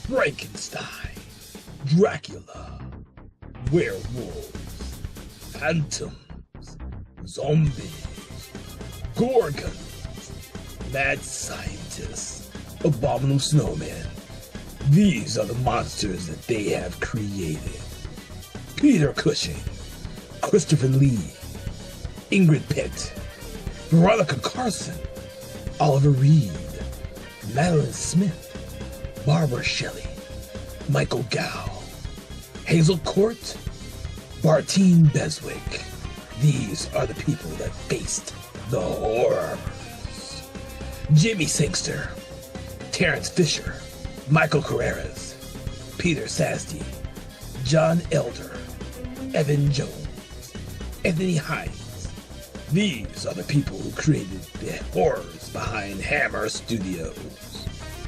Frankenstein, Dracula, werewolves, phantoms, zombies, gorgons, mad scientists, abominable snowmen. These are the monsters that they have created. Peter Cushing, Christopher Lee, Ingrid Pitt, Veronica Carson, Oliver Reed, Madeline Smith, Barbara Shelley, Michael Gow, Hazel Court, Bartine Beswick. These are the people that faced the horrors. Jimmy Sangster, Terrence Fisher, Michael Carreras, Peter Sasty, John Elder, Evan Jones, Anthony Hines. These are the people who created the horrors behind Hammer Studios.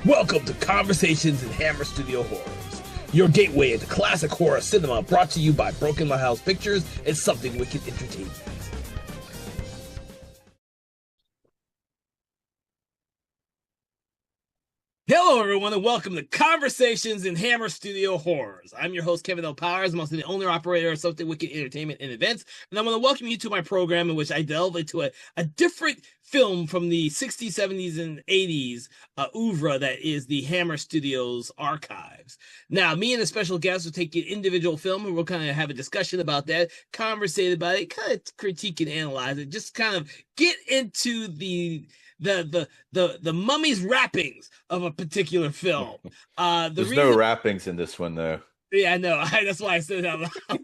Welcome to Conversations in Hammer Studio Horrors, your gateway into classic horror cinema, brought to you by Broken Lighthouse Pictures and Something Wicked Entertainment. Hello, everyone, and welcome to Conversations in Hammer Studio Horrors. I'm your host, Kevin L. Powers. I'm also the owner-operator of Something Wicked Entertainment and Events, and I want to welcome you to my program in which I delve into a different film from the 60s, 70s, and 80s oeuvre that is the Hammer Studios archives. Now, me and a special guest will take an individual film, and we'll kind of have a discussion about that, conversate about it, kind of critique and analyze it, just kind of get into the mummy's wrappings of a particular film. There's no wrappings in this one, though. Yeah, I know. That's why I said it out loud.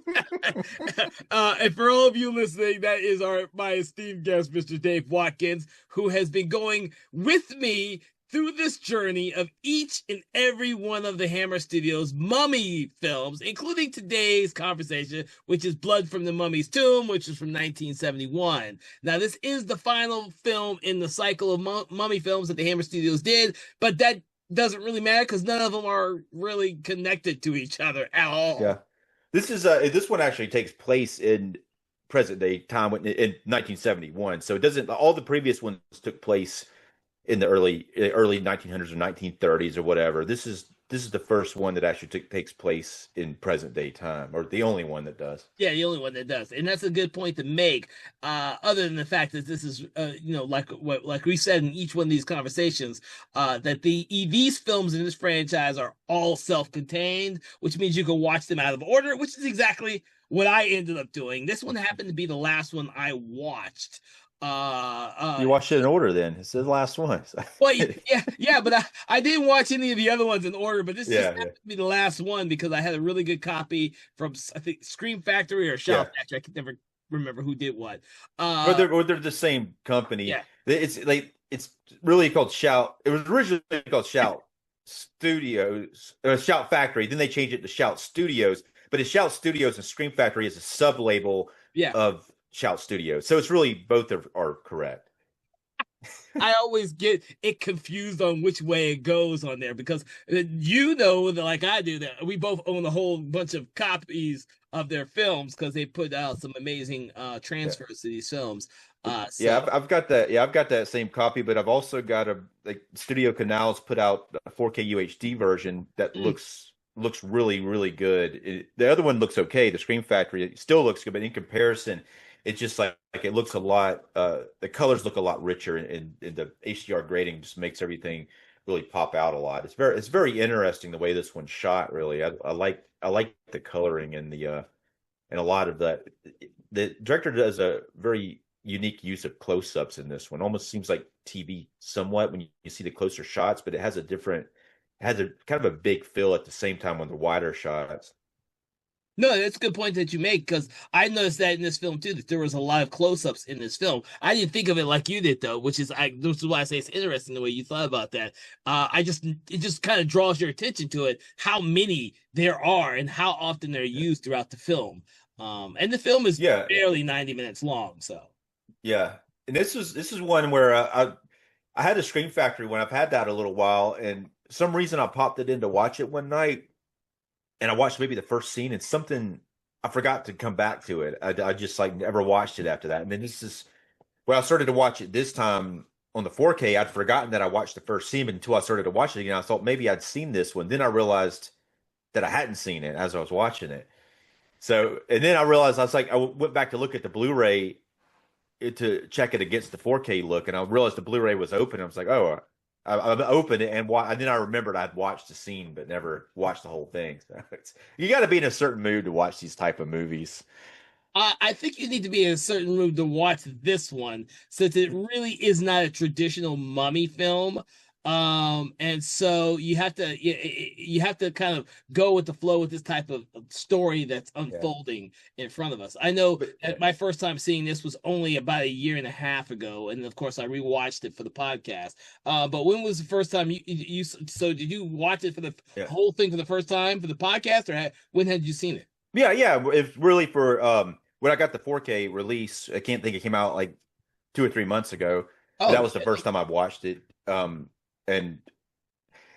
And for all of you listening, that is my esteemed guest, Mr. Dave Watkins, who has been going with me through this journey of each and every one of the Hammer Studios mummy films, including today's conversation, which is Blood from the Mummy's Tomb, which is from 1971. Now, this is the final film in the cycle of mummy films that the Hammer Studios did, but that doesn't really matter because none of them are really connected to each other at all. Yeah, this one actually takes place in present day time in 1971. So it doesn't. All the previous ones took place in the early 1900s or 1930s or whatever. This is the first one that actually takes place in present day time, or the only one that does. Yeah, the only one that does, and that's a good point to make. Other than the fact that this is, like we said in each one of these conversations, that these films in this franchise are all self-contained, which means you can watch them out of order, which is exactly what I ended up doing. This one happened to be the last one I watched. You watched it in order then. It's the last one. Well, yeah, but I didn't watch any of the other ones in order, but this just happened to be the last one because I had a really good copy from, I think, Scream Factory or Shout Factory. I can never remember who did what. Or they're the same company. Yeah. It's really called Shout. It was originally called Shout Studios, Shout Factory. Then they changed it to Shout Studios. But it's Shout Studios and Scream Factory is a sub-label of Shout Studios. So it's really both are correct. I always get it confused on which way it goes on there because like I do, that we both own a whole bunch of copies of their films because they put out some amazing transfers to these films. I've got that. Yeah, I've got that same copy, but I've also got Studio Canals put out a 4K UHD version that looks really, really good. The other one looks okay. The Scream Factory, it still looks good, but in comparison, it's just like it looks a lot. The colors look a lot richer, and the HDR grading just makes everything really pop out a lot. It's very interesting the way this one's shot. Really, I like the coloring and and a lot of the director does a very unique use of close-ups in this one. Almost seems like TV somewhat when you see the closer shots, but it has a kind of a big feel at the same time on the wider shots. No, that's a good point that you make because I noticed that in this film too, that there was a lot of close-ups in this film. I didn't think of it like you did though, which is why I say it's interesting the way you thought about that. It just kind of draws your attention to it, how many there are and how often they're used throughout the film. And the film is barely 90 minutes long, so. Yeah, and this is one where I had a Scream Factory when I've had that a little while, and for some reason I popped it in to watch it one night. And I watched maybe the first scene and something, I forgot to come back to it. I just never watched it after that. And then I started to watch it this time on the 4K, I'd forgotten that I watched the first scene until I started to watch it again. I thought maybe I'd seen this one. Then I realized that I hadn't seen it as I was watching it. So, and then I realized I went back to look at the Blu-ray to check it against the 4K look, and I realized the Blu-ray was open. I was like, oh, I opened it, and then I remembered I'd watched the scene but never watched the whole thing. So you got to be in a certain mood to watch these type of movies. I think you need to be in a certain mood to watch this one, since it really is not a traditional mummy film. And so you have to kind of go with the flow with this type of story that's Yeah. unfolding in front of us. I know But that my first time seeing this was only about a year and a half ago, and of course I rewatched it for the podcast. But when was the first time so did you watch it for the yeah. whole thing for the first time for the podcast, or when had you seen it? Yeah, yeah. It's really for when I got the 4K release, I can't think it came out like 2 or 3 months ago. But Oh, that was the first time I've watched it. And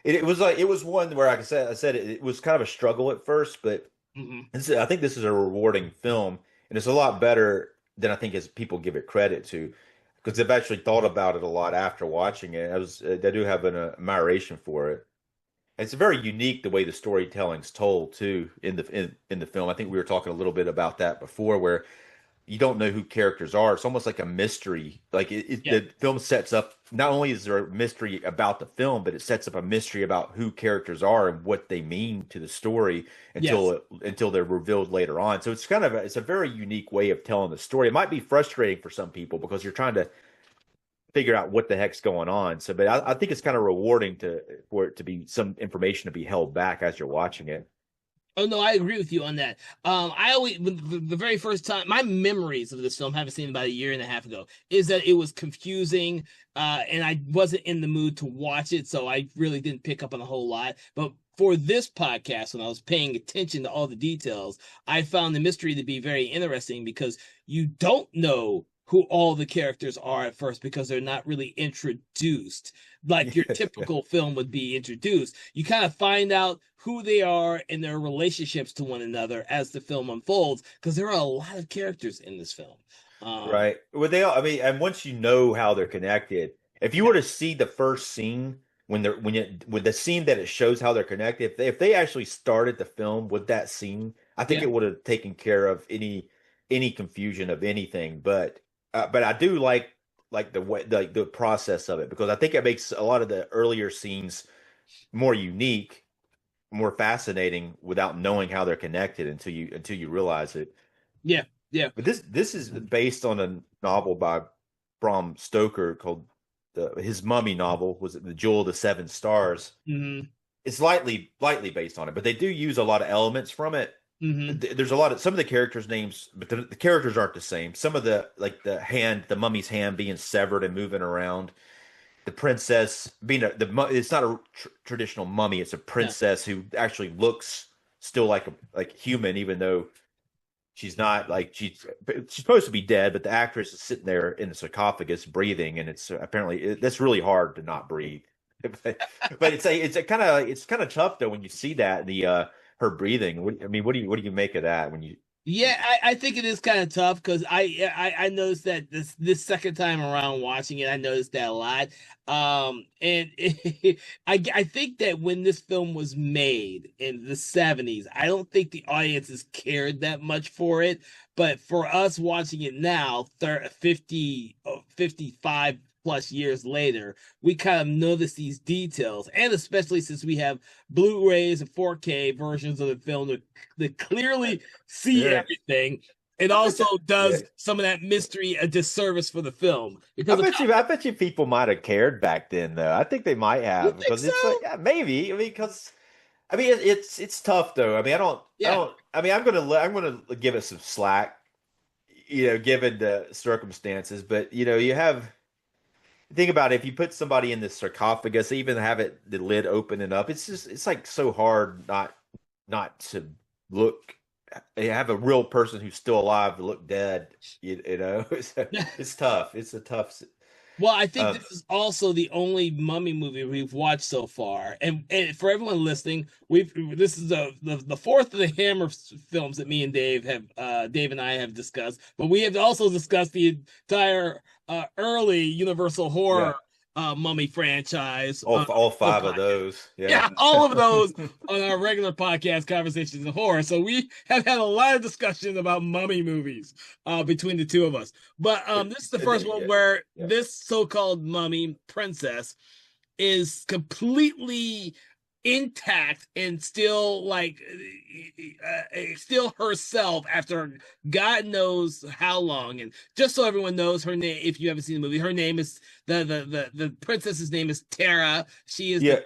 it was like it was one where like I said it was kind of a struggle at first, but mhm. I think this is a rewarding film, and it's a lot better than I think as people give it credit to, because I've actually thought about it a lot after watching it. I do have an admiration for it. It's very unique the way the storytelling's told too in the film. I think we were talking a little bit about that before, where you don't know who characters are. It's almost like a mystery. Like Yeah. the film sets up. Not only is there a mystery about the film, but it sets up a mystery about who characters are and what they mean to the story Yes. until they're revealed later on. So it's kind of it's a very unique way of telling the story. It might be frustrating for some people because you're trying to figure out what the heck's going on. So, but I think it's kind of rewarding for it to be some information to be held back as you're watching it. Oh no, I agree with you on that. I always the very first time my memories of this film, having seen it about a year and a half ago, is that it was confusing, and I wasn't in the mood to watch it, so I really didn't pick up on a whole lot. But for this podcast, when I was paying attention to all the details, I found the mystery to be very interesting because you don't know who all the characters are at first because they're not really introduced like your Yes, yeah. typical film would be introduced. You kind of find out who they are and their relationships to one another as the film unfolds, because there are a lot of characters in this film. Right. Well, they all, I mean, and once you know how they're connected, if you Yeah, were to see the first scene with the scene that it shows how they're connected, if they actually started the film with that scene, I think yeah, it would have taken care of any confusion of anything. But I do like the way the process of it, because I think it makes a lot of the earlier scenes more unique, more fascinating without knowing how they're connected until you realize it. yeah, yeah. But this is based on a novel by Bram Stoker called his Mummy novel, was it The Jewel of the Seven Stars? Hmm. It's lightly based on it, but they do use a lot of elements from it. Hmm. There's a lot of some of the characters' names, but the characters aren't the same. Some of the mummy's hand being severed and moving around. The princess being it's not a traditional mummy. It's a Yeah. princess who actually looks still like human, even though she's not like she's supposed to be dead, but the actress is sitting there in the sarcophagus breathing, and it's apparently that's really hard to not breathe. But it's kind of tough though when you see that her breathing. I mean, what do you make of that when you? Yeah, I think it is kind of tough because I noticed that this second time around watching it, I noticed that a lot. And I think that when this film was made in the 70s, I don't think the audiences cared that much for it. But for us watching it now, 55 plus years later, we kind of notice these details, and especially since we have Blu-rays and 4K versions of the film that clearly see Yeah, everything. It I bet also you, yeah. does some of that mystery a disservice for the film because of how, I bet you people might have cared back then, though. I think they might you have think because so? it's like yeah, maybe. I mean, because I mean it's tough though. I mean, I Yeah, don't. I mean, I'm gonna give it some slack, given the circumstances. But you have think about it, if you put somebody in the sarcophagus, even have it the lid open and up, it's like so hard not to look have a real person who's still alive to look dead. You know, it's tough. It's a tough. well, I think Um, this is also the only mummy movie we've watched so far. And for everyone listening, we've this is the fourth of the Hammer films that me and Dave and I have discussed. But we have also discussed the entire early Universal yeah, horror Mummy franchise. All five of podcast. those. Yeah, all of those on our regular podcast, Conversations of Horror. So we have had a lot of discussions about mummy movies between the two of us. But this is the first one where this so-called mummy princess is completely intact and still still herself after God knows how long. And just so everyone knows her name, if you haven't seen the movie, her name is the princess's name is Tara. She is the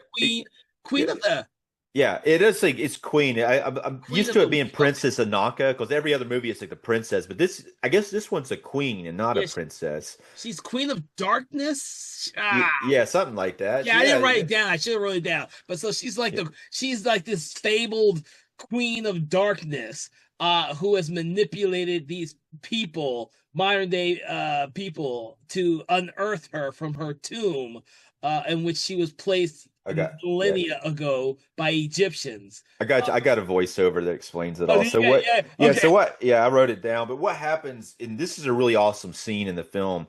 queen of the. Yeah, it is like it's Queen. I'm Queen used of to the it being Princess Anaka because every other movie is like the princess, but I guess this one's a queen and not a princess. She's Queen of Darkness. Yeah, something like that. Yeah, I didn't write it down. I should have wrote it down. But so she's like she's like this fabled Queen of Darkness, who has manipulated these people, modern day people, to unearth her from her tomb, in which she was placed millennia ago by Egyptians. I got a voiceover that explains it all. So I wrote it down. But what happens, and this is a really awesome scene in the film.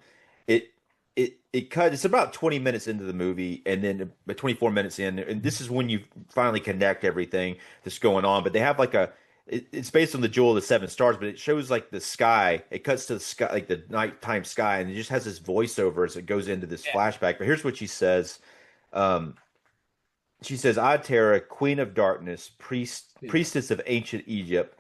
It's about 20 minutes into the movie, and then 24 minutes in, and this is when you finally connect everything that's going on. But they have like it's based on the Jewel of the Seven Stars, but it shows like the sky. It cuts to the sky, like the nighttime sky, and it just has this voiceover as it goes into this flashback. But here's what she says. She says, I, Tara, Queen of Darkness, priestess of ancient Egypt,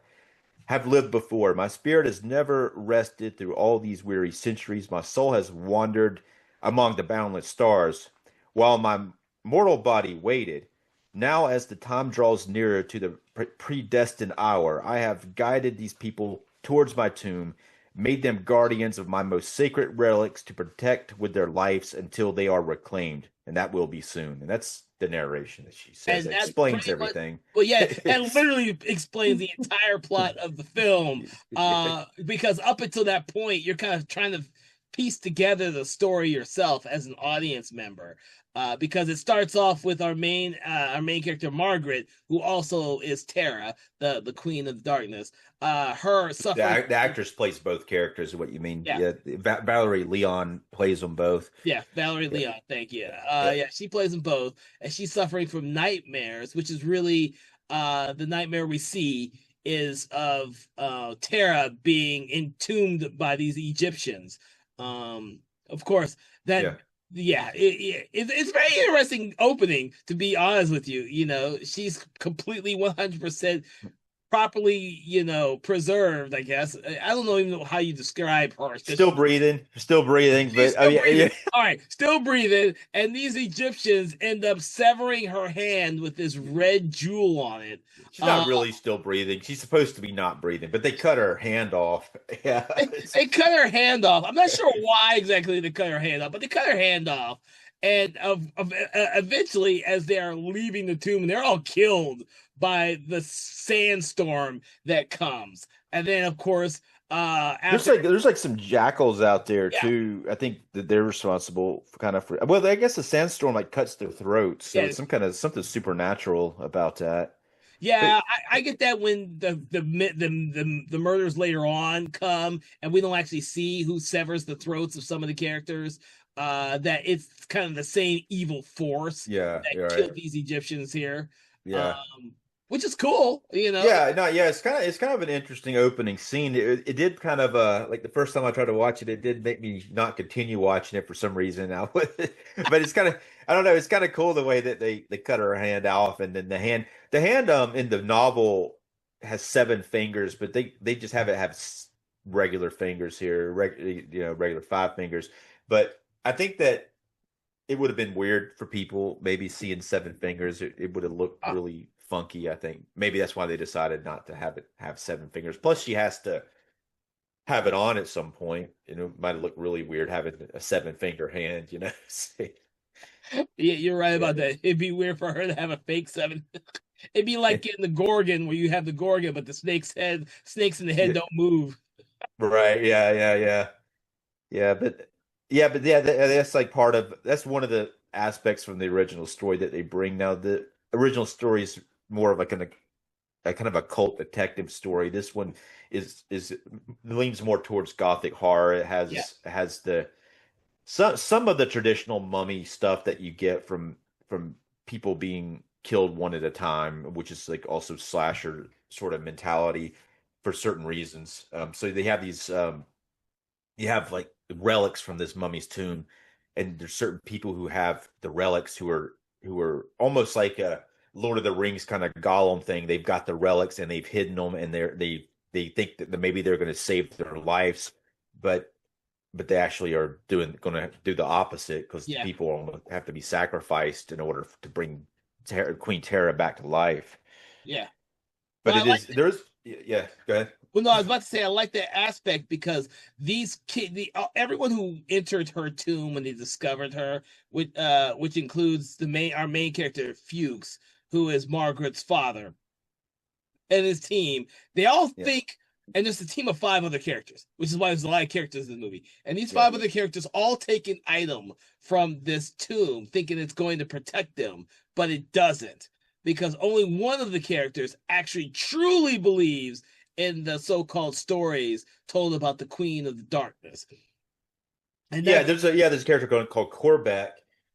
have lived before. My spirit has never rested through all these weary centuries. My soul has wandered among the boundless stars, while my mortal body waited. Now, as the time draws nearer to the predestined hour, I have guided these people towards my tomb, made them guardians of my most sacred relics to protect with their lives until they are reclaimed, and that will be soon. And that's the narration that she says. That explains everything. Well, yeah, that literally explains the entire plot of the film. Because up until that point, you're kind of trying to piece together the story yourself as an audience member. Because it starts off with our main character Margaret, who also is Tara, the Queen of Darkness. Her suffering. The actress plays both characters. Is what you mean? Yeah. Valerie Leon plays them both. Yeah, Valerie Leon. Thank you. She plays them both, and she's suffering from nightmares, which is really the nightmare we see is of Tara being entombed by these Egyptians. Of course, that. Yeah, it's a very interesting opening, to be honest with you. You know, she's completely 100% properly, preserved, I guess. I don't even know how you describe her. Still breathing, but all right, still breathing. And these Egyptians end up severing her hand with this red jewel on it. She's not really still breathing. She's supposed to be not breathing, but they cut her hand off. Yeah, they cut her hand off. I'm not sure why exactly they cut her hand off, but they cut her hand off. And eventually, as they are leaving the tomb, they're all killed by the sandstorm that comes. And then, of course, there's like some jackals out there too. I think that they're responsible for well, I guess the sandstorm like cuts their throats, so it's something supernatural about that. Yeah, I get that when the murders later on come and we don't actually see who severs the throats of some of the characters. That it's kind of the same evil force that killed these Egyptians here. Yeah. Which is cool, it's kind of an interesting opening scene. It did kind of like the first time I tried to watch it, it did make me not continue watching it for some reason. But it's kind of, I don't know, it's kind of cool the way that they cut her hand off, and then the hand in the novel has 7 fingers, but they just have regular fingers here, regular 5 fingers. But I think that it would have been weird for people maybe seeing 7 fingers. It would have looked really funky. I think maybe that's why they decided not to have 7 fingers. Plus, she has to have it on at some point. It might look really weird having a 7-finger hand. Yeah, you're right about that. It'd be weird for her to have a fake 7. It'd be like getting the Gorgon, where you have the Gorgon, but the snakes in the head don't move. Right? Yeah. That's like that's one of the aspects from the original story that they bring. Now, the original story is more of a kind of a cult detective story. This one is leans more towards gothic horror. It has the some of the traditional mummy stuff that you get from people being killed one at a time, which is like also slasher sort of mentality for certain reasons. So they have these you have like relics from this mummy's tomb, and there's certain people who have the relics who are almost like a Lord of the Rings kind of Gollum thing. They've got the relics and they've hidden them, and they think that maybe they're going to save their lives, but they actually are going to do the opposite because the Yeah, people have to be sacrificed in order to bring Queen Tara back to life. yeah. No, But I it like. is there's yeah, go ahead. Well, no, I was about to say I like that aspect because everyone who entered her tomb when they discovered her, which includes our main character Fuchs, who is Margaret's father, and his team, they all Yeah, think, and there's a team of 5 other characters, which is why there's a lot of characters in the movie. And these yeah. 5 other characters all take an item from this tomb, thinking it's going to protect them, but it doesn't, because only one of the characters actually truly believes in the so-called stories told about the Queen of the Darkness, and Yeah, that's there's a character called Korvac.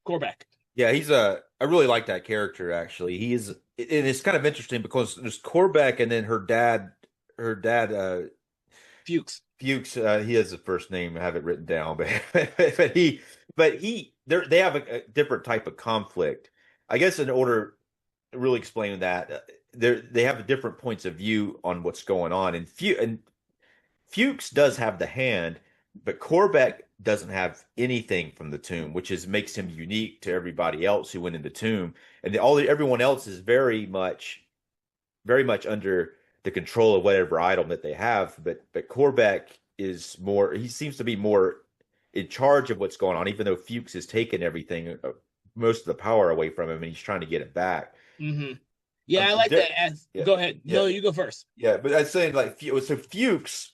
Corback. Yeah, he's a I really like that character actually. He is, and it's kind of interesting because there's Korvac and then her dad Fuchs. Fuchs, he has a first name. I have it written down, but they have a different type of conflict. I guess in order to really explain that, they have different points of view on what's going on, and Fuchs does have the hand, but Korvac doesn't have anything from the tomb, which is makes him unique to everybody else who went in the tomb, and everyone else is very much under the control of whatever item that they have. But Korvac is more. He seems to be more in charge of what's going on, even though Fuchs has taken everything, most of the power away from him, and he's trying to get it back. Mm-hmm. Yeah, I like There, that. As yeah, Go ahead. yeah, No, you go first. yeah. But I'm saying like so Fuchs,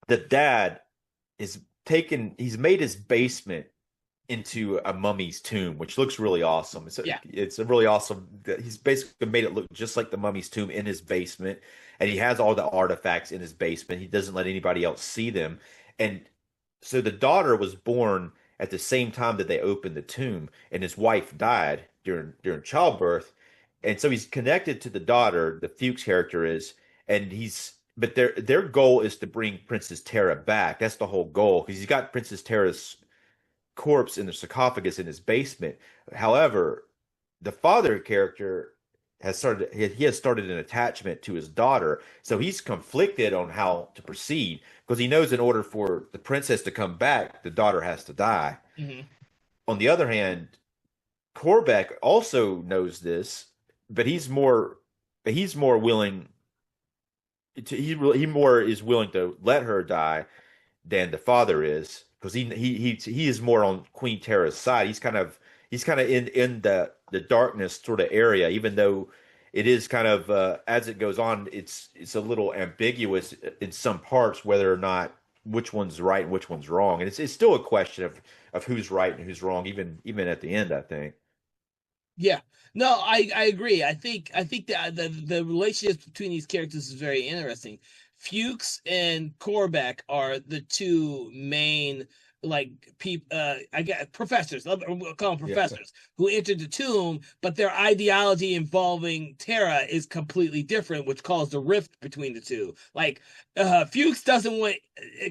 the dad, is taken. He's made his basement into a mummy's tomb, which looks really awesome. Yeah. It's a really awesome. He's basically made it look just like the mummy's tomb in his basement, and he has all the artifacts in his basement. He doesn't let anybody else see them, and so the daughter was born at the same time that they opened the tomb, and his wife died during childbirth, and so he's connected to the daughter. The Fuchs character is, and he's. But their goal is to bring Princess Tara back. That's the whole goal because he's got Princess Tara's corpse in the sarcophagus in his basement. However, the father character he has started an attachment to his daughter, so he's conflicted on how to proceed because he knows in order for the princess to come back, the daughter has to die. Mm-hmm. On the other hand, Korvac also knows this, but he's more willing he more is willing to let her die than the father is because he is more on Queen Tara's side. He's kind of in the darkness sort of area, even though it is kind of as it goes on, it's a little ambiguous in some parts whether or not which one's right and which one's wrong, and it's still a question of who's right and who's wrong, even at the end, I think. Yeah. No, I agree. I think that the relationships between these characters is very interesting. Fuchs and Korvac are the two main like people I get professors, we'll call them Yeah. professors, who entered the tomb, but their ideology involving Terra is completely different, which caused a rift between the two. Like Fuchs doesn't want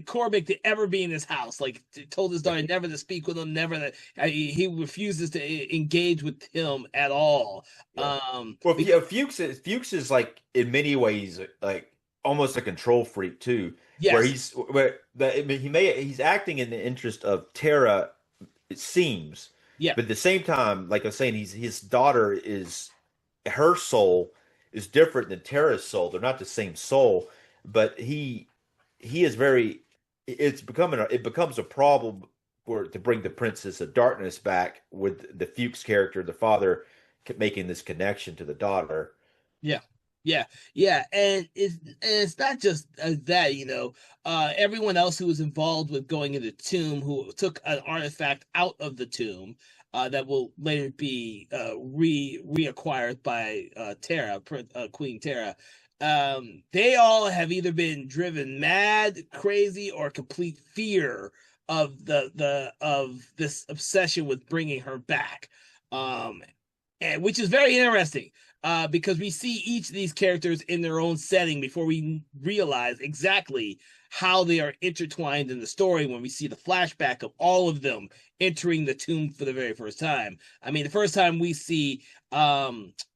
Korvac to ever be in his house. Like told his daughter never to speak with him, never that he refuses to engage with him at all. Yeah. Well, Be- yeah, Fuchs is like in many ways like almost a control freak too, where yes, I mean, he's acting in the interest of Tara, it seems, yeah, but at the same time, like I was saying, his daughter is her soul is different than Tara's soul. They're not the same soul, but he is very. It becomes a problem for to bring the Princess of Darkness back with the Fuchs character, the father making this connection to the daughter. yeah. Yeah, yeah, and it's not just that, everyone else who was involved with going into the tomb, who took an artifact out of the tomb, that will later be reacquired by Terra, Queen Terra. They all have either been driven mad, crazy, or complete fear of this obsession with bringing her back, and which is very interesting. Because we see each of these characters in their own setting before we realize exactly how they are intertwined in the story when we see the flashback of all of them entering the tomb for the very first time. I mean, the first time we see Berrigan's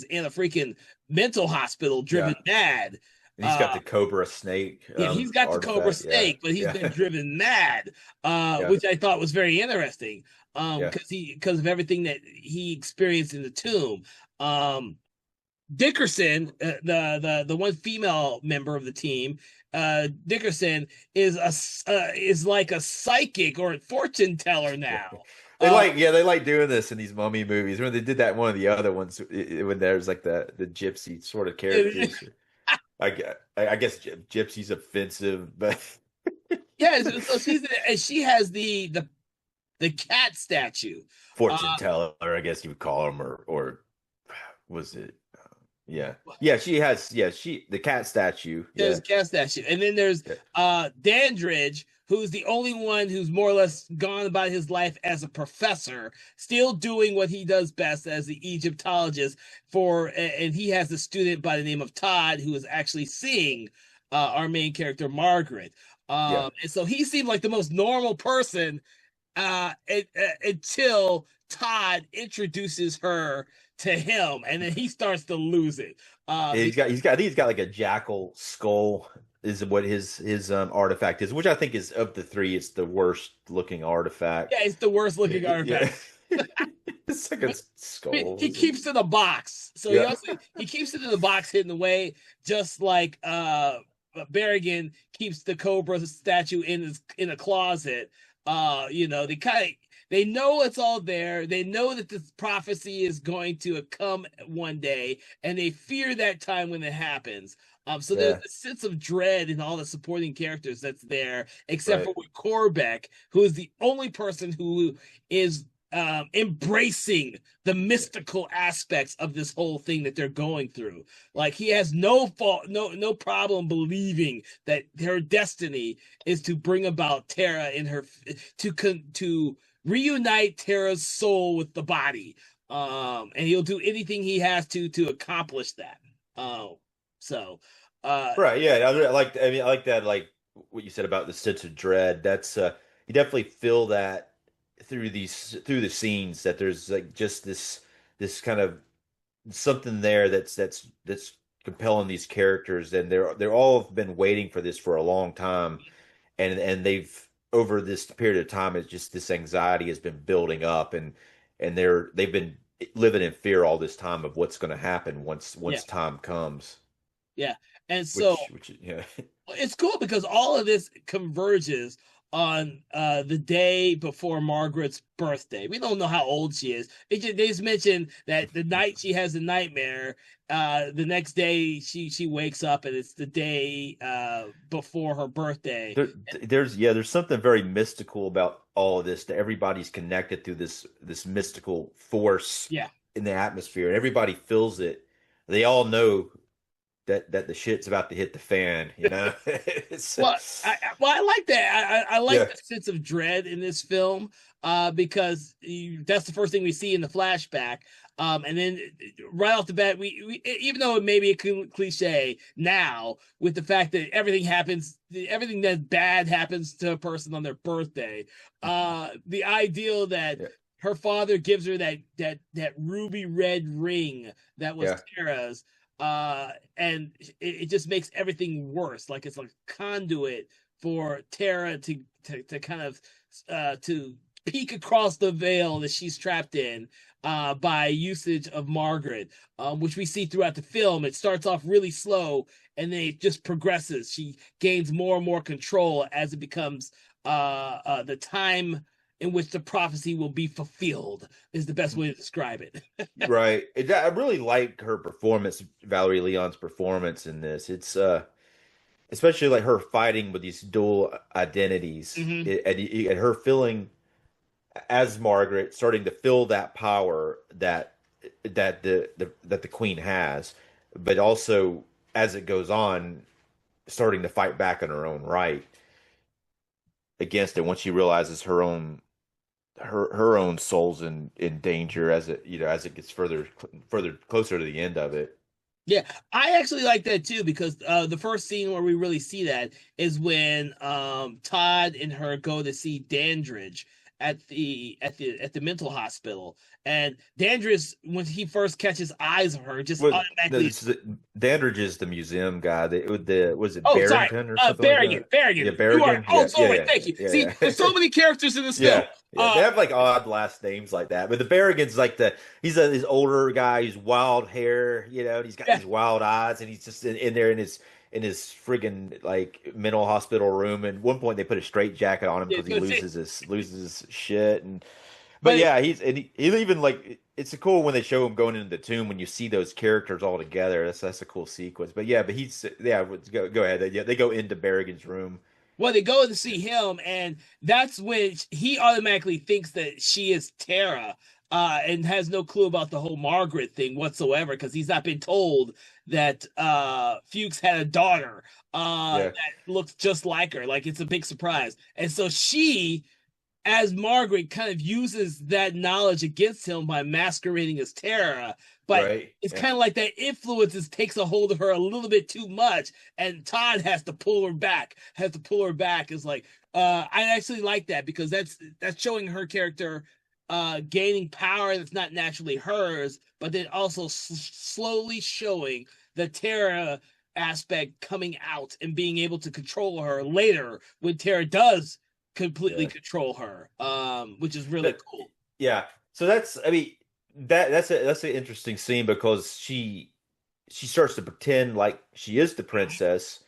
in a freaking mental hospital driven Yeah. mad. And he's got Uh the Cobra Snake yeah, he's got the Cobra artifact. Yeah. Snake, but he's Yeah. been driven mad, Yeah. which I thought was very interesting. Yeah. Because of everything that he experienced in the tomb. Um, Dickerson, the one female member of the team, Dickerson is like a psychic or a fortune teller now. Uh, They like doing this in these mummy movies. When they did that in one of the other ones, when there's like the gypsy sort of characters. I guess gypsy's offensive, but yeah, so she has the cat statue. fortune Uh, teller, I guess you would call him, or was it? Yeah, yeah. She has, yeah. She the cat statue. There's Yeah, a cat statue, and then there's yeah, Dandridge, who's the only one who's more or less gone about his life as a professor, still doing what he does best as the Egyptologist. And he has a student by the name of Todd who is actually seeing our main character Margaret. yeah. And so he seemed like the most normal person until Todd introduces her to him, and then he starts to lose it. I think he's got like a jackal skull is what his artifact is, which I think is of the three, it's the worst looking artifact. Yeah, it's the worst looking Yeah. artifact. It's like a skull. He keeps it in a box, so Yeah. he keeps it in the box hidden away, just like Berrigan keeps the Cobra statue in a closet. They know it's all there. They know that this prophecy is going to come one day, and they fear that time when it happens. So there's Yeah. a sense of dread in all the supporting characters that's there, except Right. for with Corbeck, who is the only person who is embracing the mystical aspects of this whole thing that they're going through. Like he has no fault, no problem believing that her destiny is to bring about Terra in her to reunite Terra's soul with the body. And he'll do anything he has to accomplish that. So Right. Yeah. I like that. Like what you said about the sense of dread. That's you definitely feel that through the scenes that there's like just this kind of something there that's compelling these characters, and they're all been waiting for this for a long time, and they've over this period of time, it's just this anxiety has been building up, and they've been living in fear all this time of what's going to happen yeah, once time comes. yeah. And so Which yeah. it's cool because all of this converges on the day before Margaret's birthday. We don't know how old she is. They just mentioned that the night she has a nightmare, the next day she wakes up and it's the day before her birthday. There's something very mystical about all of this. That everybody's connected through this mystical force Yeah. in the atmosphere, and everybody feels it. They all know that the shit's about to hit the fan. You know. Well, I like that. I like Yeah. the sense of dread in this film because that's the first thing we see in the flashback. And then right off the bat, we even though it may be a cliche now, with the fact that everything that bad happens to a person on their birthday, the ideal that Yeah. her father gives her that ruby red ring that was Yeah. Tara's, and it just makes everything worse. Like it's like a conduit for Tara to kind of to peek across the veil that she's trapped in by usage of Margaret, which we see throughout the film. It starts off really slow and then it just progresses. She gains more and more control as it becomes the time in which the prophecy will be fulfilled is the best way to describe it. Right. I really like her performance, Valerie Leon's performance in this. It's especially like her fighting with these dual identities, Mhm. and her feeling as Margaret, starting to feel that power that the queen has, but also as it goes on, starting to fight back in her own right. against it once she realizes her own soul's in danger as it gets further closer to the end of it. Yeah, I actually like that too because the first scene where we really see that is when Todd and her go to see Dandridge at the mental hospital, and Dandridge, when he first catches eyes of her, just Well, automatically. Dandridge is the museum guy. Was it Oh, sorry. Barrington or something like Barrigan, that? Barrigan. Yeah, You are. Barrington. Oh, Yeah, yeah, sorry. yeah, Thank you. yeah, See, yeah. there's so many characters in this film. Yeah, yeah. They have like odd last names like that. But the Barrigan's like this older guy, he's wild hair, and he's got Yeah, these wild eyes, and he's just in there in his friggin' like mental hospital room. And at one point they put a straight jacket on him yeah, because he that's it. loses his shit. But But yeah, he even like it's a cool when they show him going into the tomb when you see those characters all together. That's a cool sequence. But yeah, go ahead. Yeah, they go into Barrigan's room. well, they go to see him, and that's when he automatically thinks that she is Tara, and has no clue about the whole Margaret thing whatsoever because he's not been told that Fuchs had a daughter Yeah, that looks just like her. Like it's a big surprise, and so she, as Margaret, kind of uses that knowledge against him by masquerading as Tara. But right. it's Yeah, kind of like that influences takes a hold of her a little bit too much, and Todd has to pull her back. Has to pull her back. Is like, I actually like that because that's showing her character gaining power that's not naturally hers, but then also slowly showing the Tara aspect coming out and being able to control her later when Tara does completely yeah. control her, which is really That, cool. yeah. So I mean, that's an interesting scene because she starts to pretend like she is the princess.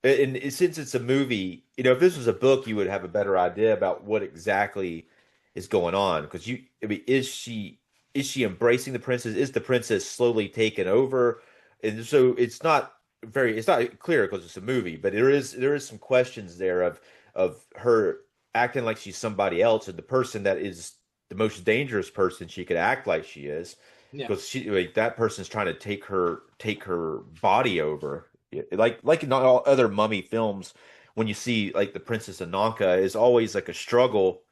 And since it's a movie, if this was a book, you would have a better idea about what exactly is going on. Because I mean, is she embracing the princess? Is the princess slowly taken over? And so it's not clear because it's a movie, but there is some questions there of her acting like she's somebody else, and the person that is the most dangerous person she could act like she is, Yeah. because like, that person's trying to take her body over. Like in all other mummy films, when you see like the Princess Ananka is always like a struggle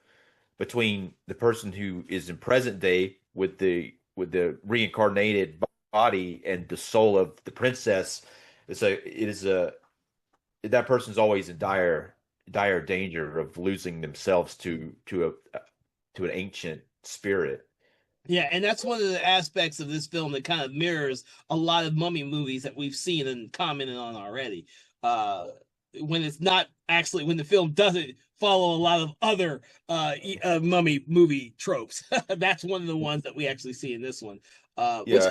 between the person who is in present day with the reincarnated body and the soul of the princess. That person's always in dire danger of losing themselves to an ancient spirit. Yeah, and that's one of the aspects of this film that kind of mirrors a lot of mummy movies that we've seen and commented on already. Uh, when it's not actually when the film doesn't follow a lot of other mummy movie tropes. That's one of the ones that we actually see in this one. Which Yeah,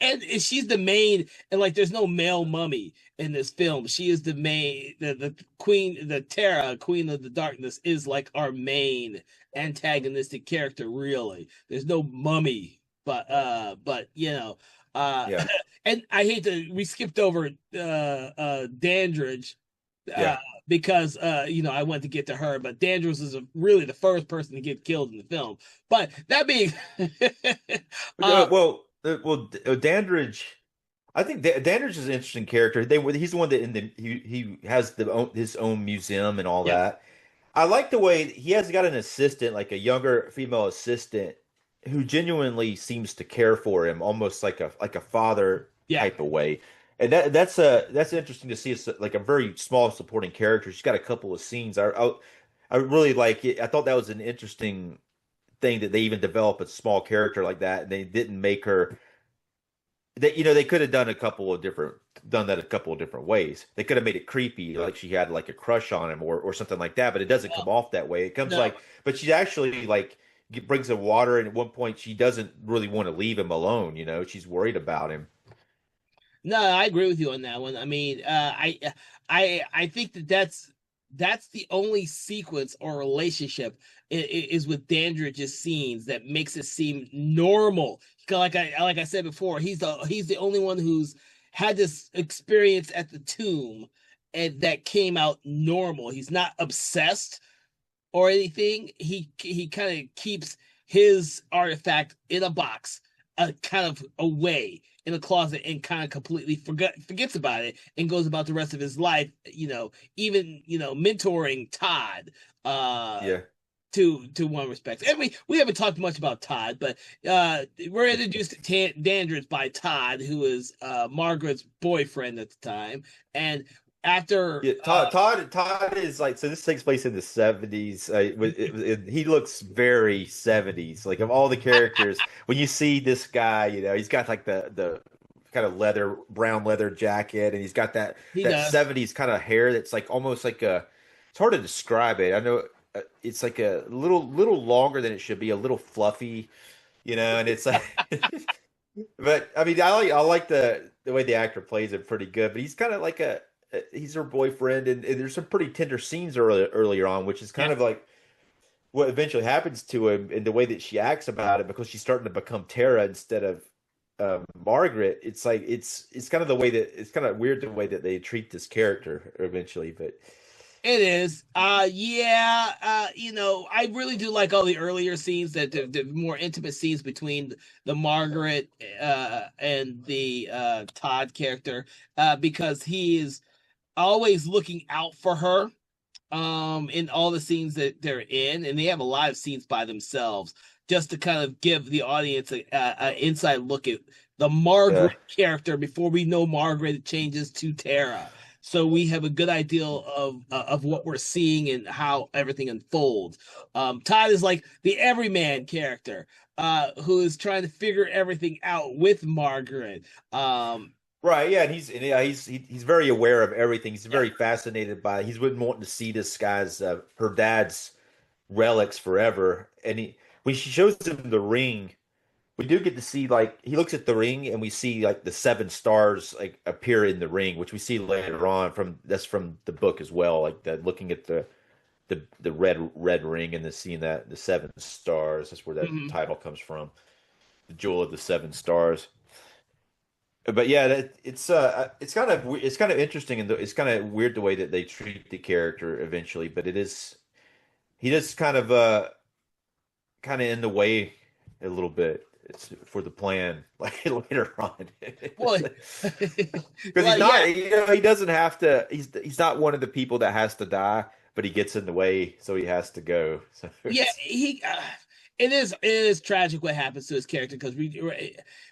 and she's the main, and like there's no male mummy in this film. She is the main, the queen, the Terra, queen of the darkness, is like our main antagonistic character. Really, there's no mummy, but uh, yeah, and I hate to we skipped over Dandridge uh, yeah. because I went to get to her, but Dandridge is really the first person to get killed in the film. But that being, uh, Dandridge. I think Dandridge is an interesting character. He's the one that he has his own museum and all yeah, that. I like the way he has got an assistant, like a younger female assistant, who genuinely seems to care for him, almost like a father yeah. type of way. And that's interesting to see. It's like a very small supporting character. She's got a couple of scenes. I really like it. I thought that was an interesting thing that they even develop a small character like that, and they didn't make her. They could have done that a couple of different ways. They could have made it creepy, like she had like a crush on him or something like that. But it doesn't come off that way. It comes No, but she actually like brings him water, and at one point she doesn't really want to leave him alone. She's worried about him. no, I agree with you on that one. I mean, I think that's the only sequence or relationship is with Dandridge's scenes that makes it seem normal. Like I said before, he's the only one who's had this experience at the tomb and that came out normal. He's not obsessed or anything. He kind of keeps his artifact in a box, kind of away in a closet and kind of completely forgets about it and goes about the rest of his life, even mentoring Todd Yeah. to one respect. And we haven't talked much about Todd, but we're introduced to Dandridge by Todd, who is Margaret's boyfriend at the time. And after Yeah, Todd is like, so this takes place in the 70s. He looks very 70s. Like, of all the characters, when you see this guy, he's got like the kind of brown leather jacket, and he's got that he that does 70s kind of hair that's like almost like it's hard to describe it. I know it's like a little longer than it should be, a little fluffy, and it's like but I mean, I like the way the actor plays it pretty good, but he's kind of like he's her boyfriend, and there's some pretty tender scenes earlier on, which is kind yeah of like what eventually happens to him, and the way that she acts about it, because she's starting to become Tara instead of Margaret. It's like it's kind of the way that it's kind of weird the way that they treat this character eventually, but It is. Yeah. I really do like all the earlier scenes, that the more intimate scenes between the Margaret and the Todd character, because he is always looking out for her in all the scenes that they're in, and they have a lot of scenes by themselves just to kind of give the audience a inside look at the uh, Margaret character before we know Margaret changes to Tara. So we have a good idea of what we're seeing and how everything unfolds. Todd is like the everyman character, who is trying to figure everything out with Margaret. right, yeah, and he's very aware of everything. He's Yeah, very fascinated by. He's been wanting to see this guy's her dad's relics forever, and when she shows him the ring, we do get to see, like, he looks at the ring, and we see like the seven stars like appear in the ring, which we see later on that's from the book as well. Like, that, looking at the red ring, and the seeing that the seven stars. That's where that mhm. title comes from, the Jewel of the Seven Stars. But yeah, it's kind of interesting, and it's kind of weird the way that they treat the character eventually. But he does kind of in the way a little bit. It's for the plan, like, later on. Well, Because he's well, yeah, not, he doesn't have to. He's not one of the people that has to die, but he gets in the way, so he has to go. So yeah. It is tragic what happens to his character, because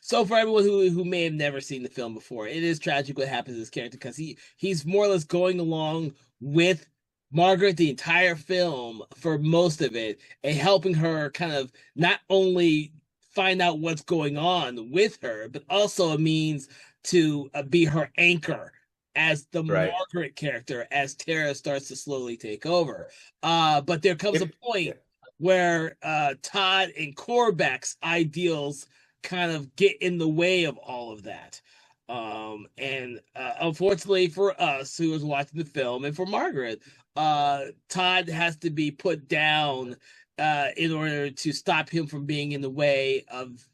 so for everyone who may have never seen the film before, it is tragic what happens to his character, because he's more or less going along with Margaret the entire film for most of it, and helping her kind of not only find out what's going on with her, but also a means to be her anchor as the right. Margaret character, as Tara starts to slowly take over. But there comes a Yeah. point where Todd and Korvax's ideals kind of get in the way of all of that. And unfortunately for us who was watching the film, and for Margaret, Todd has to be put down in order to stop him from being in the way of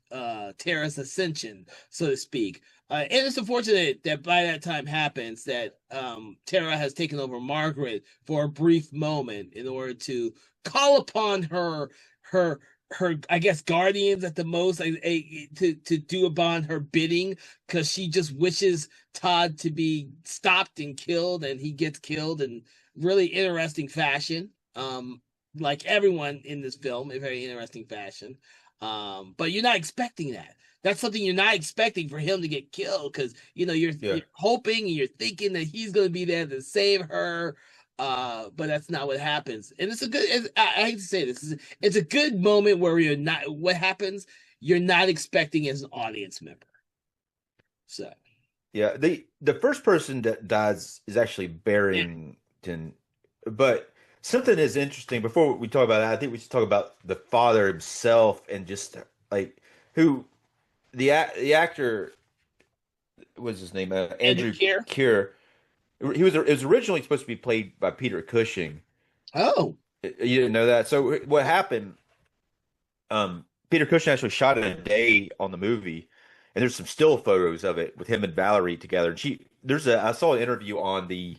Tara's ascension, so to speak. And it's unfortunate that by that time happens, that Tara has taken over Margaret for a brief moment in order to call upon her I guess guardians at the most, to do upon her bidding, because she just wishes Todd to be stopped and killed, and he gets killed in really interesting fashion. Like everyone in this film, a very interesting fashion. But you're not expecting that. That's something you're not expecting, for him to get killed, because Yeah. you're hoping and you're thinking that he's going to be there to save her. But that's not what happens. And I hate to say this, it's a good moment where you're not, what happens, you're not expecting as an audience member. So, Yeah, the first person that dies is actually yeah. Barrington, but something is interesting. Before we talk about that, I think we should talk about the father himself, and just like who the actor was, his name, Andrew Andrew Keir. Keir. It was originally supposed to be played by Peter Cushing. Oh, You didn't know that. So what happened? Peter Cushing actually shot it a day on the movie, and there's some still photos of it with him and Valerie together. And I saw an interview on the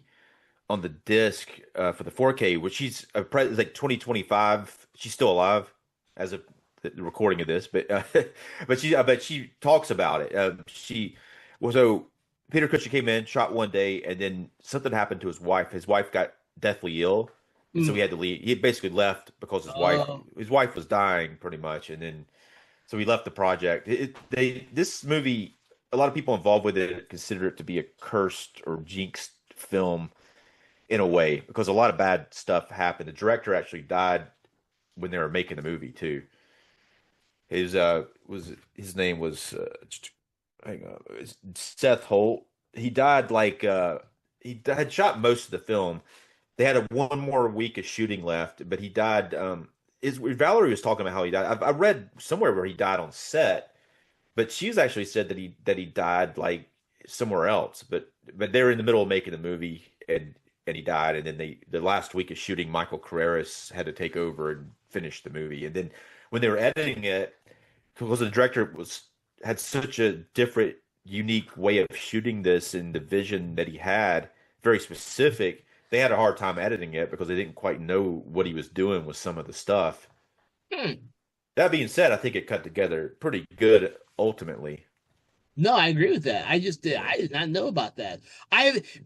disc for the 4K, which she's like 2025. She's still alive as of the recording of this, but she talks about it. So Peter Cushing came in, shot one day, and then something happened to his wife. His wife got deathly ill, and so he had to leave. He basically left because Oh. his wife was dying pretty much, and then so he left the project. This movie, a lot of people involved with it consider it to be a cursed or jinxed film in a way because a lot of bad stuff happened. The director actually died when they were making the movie too. His name was hang on, Seth Holt. He died had shot most of the film. They had one more week of shooting left, but he died. Valerie was talking about how he died. I read somewhere where he died on set, but she's actually said that he died like somewhere else. But they were in the middle of making the movie and he died. And then the last week of shooting, Michael Carreras had to take over and finish the movie. And then when they were editing it, because the director had such a different, unique way of shooting this and the vision that he had, very specific, they had a hard time editing it because they didn't quite know what he was doing with some of the stuff. Hmm. That being said, I think it cut together pretty good ultimately. No, I agree with that. I did not know about that.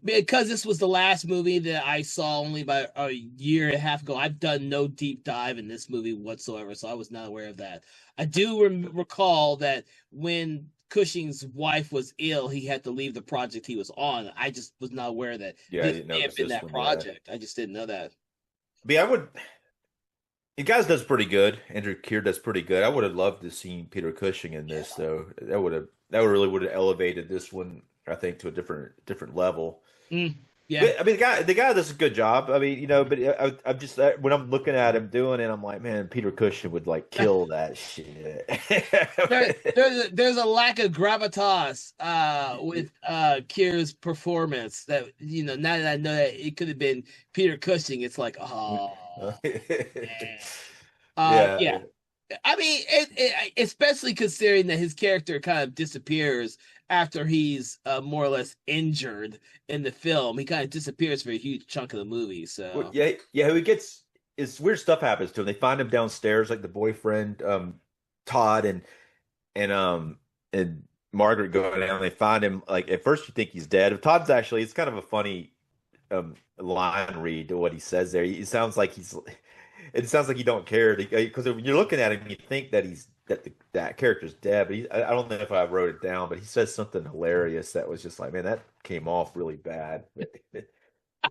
Because this was the last movie that I saw only about a year and a half ago. I've done no deep dive in this movie whatsoever, so I was not aware of that. I do recall that when Cushing's wife was ill, he had to leave the project he was on. I just was not aware that Yeah, I this didn't may have notice been this that one. project. I just didn't know that. But yeah, the guys does pretty good. Andrew Keir does pretty good. I would have loved to see Peter Cushing in this though. That would have elevated this one, I think, to a different level. Mm, yeah. But I mean, the guy does a good job. I mean, but I'm just when I'm looking at him doing it, I'm like, man, Peter Cushing would like kill that shit. There's a lack of gravitas with Kier's performance that now that I know that it could have been Peter Cushing, it's like, oh man. Yeah. Yeah. I mean, especially considering that his character kind of disappears after he's more or less injured in the film. He kind of disappears for a huge chunk of the movie. Well, So yeah. He gets it's weird stuff happens to him. They find him downstairs, like the boyfriend, Todd and Margaret go down. They find him like at first you think he's dead. Todd's actually it's kind of a funny line read to what he says there. He sounds like it sounds like you don't care because when you're looking at him, you think that that character's dead. But I don't know if I wrote it down, but he says something hilarious that was just like, man, that came off really bad.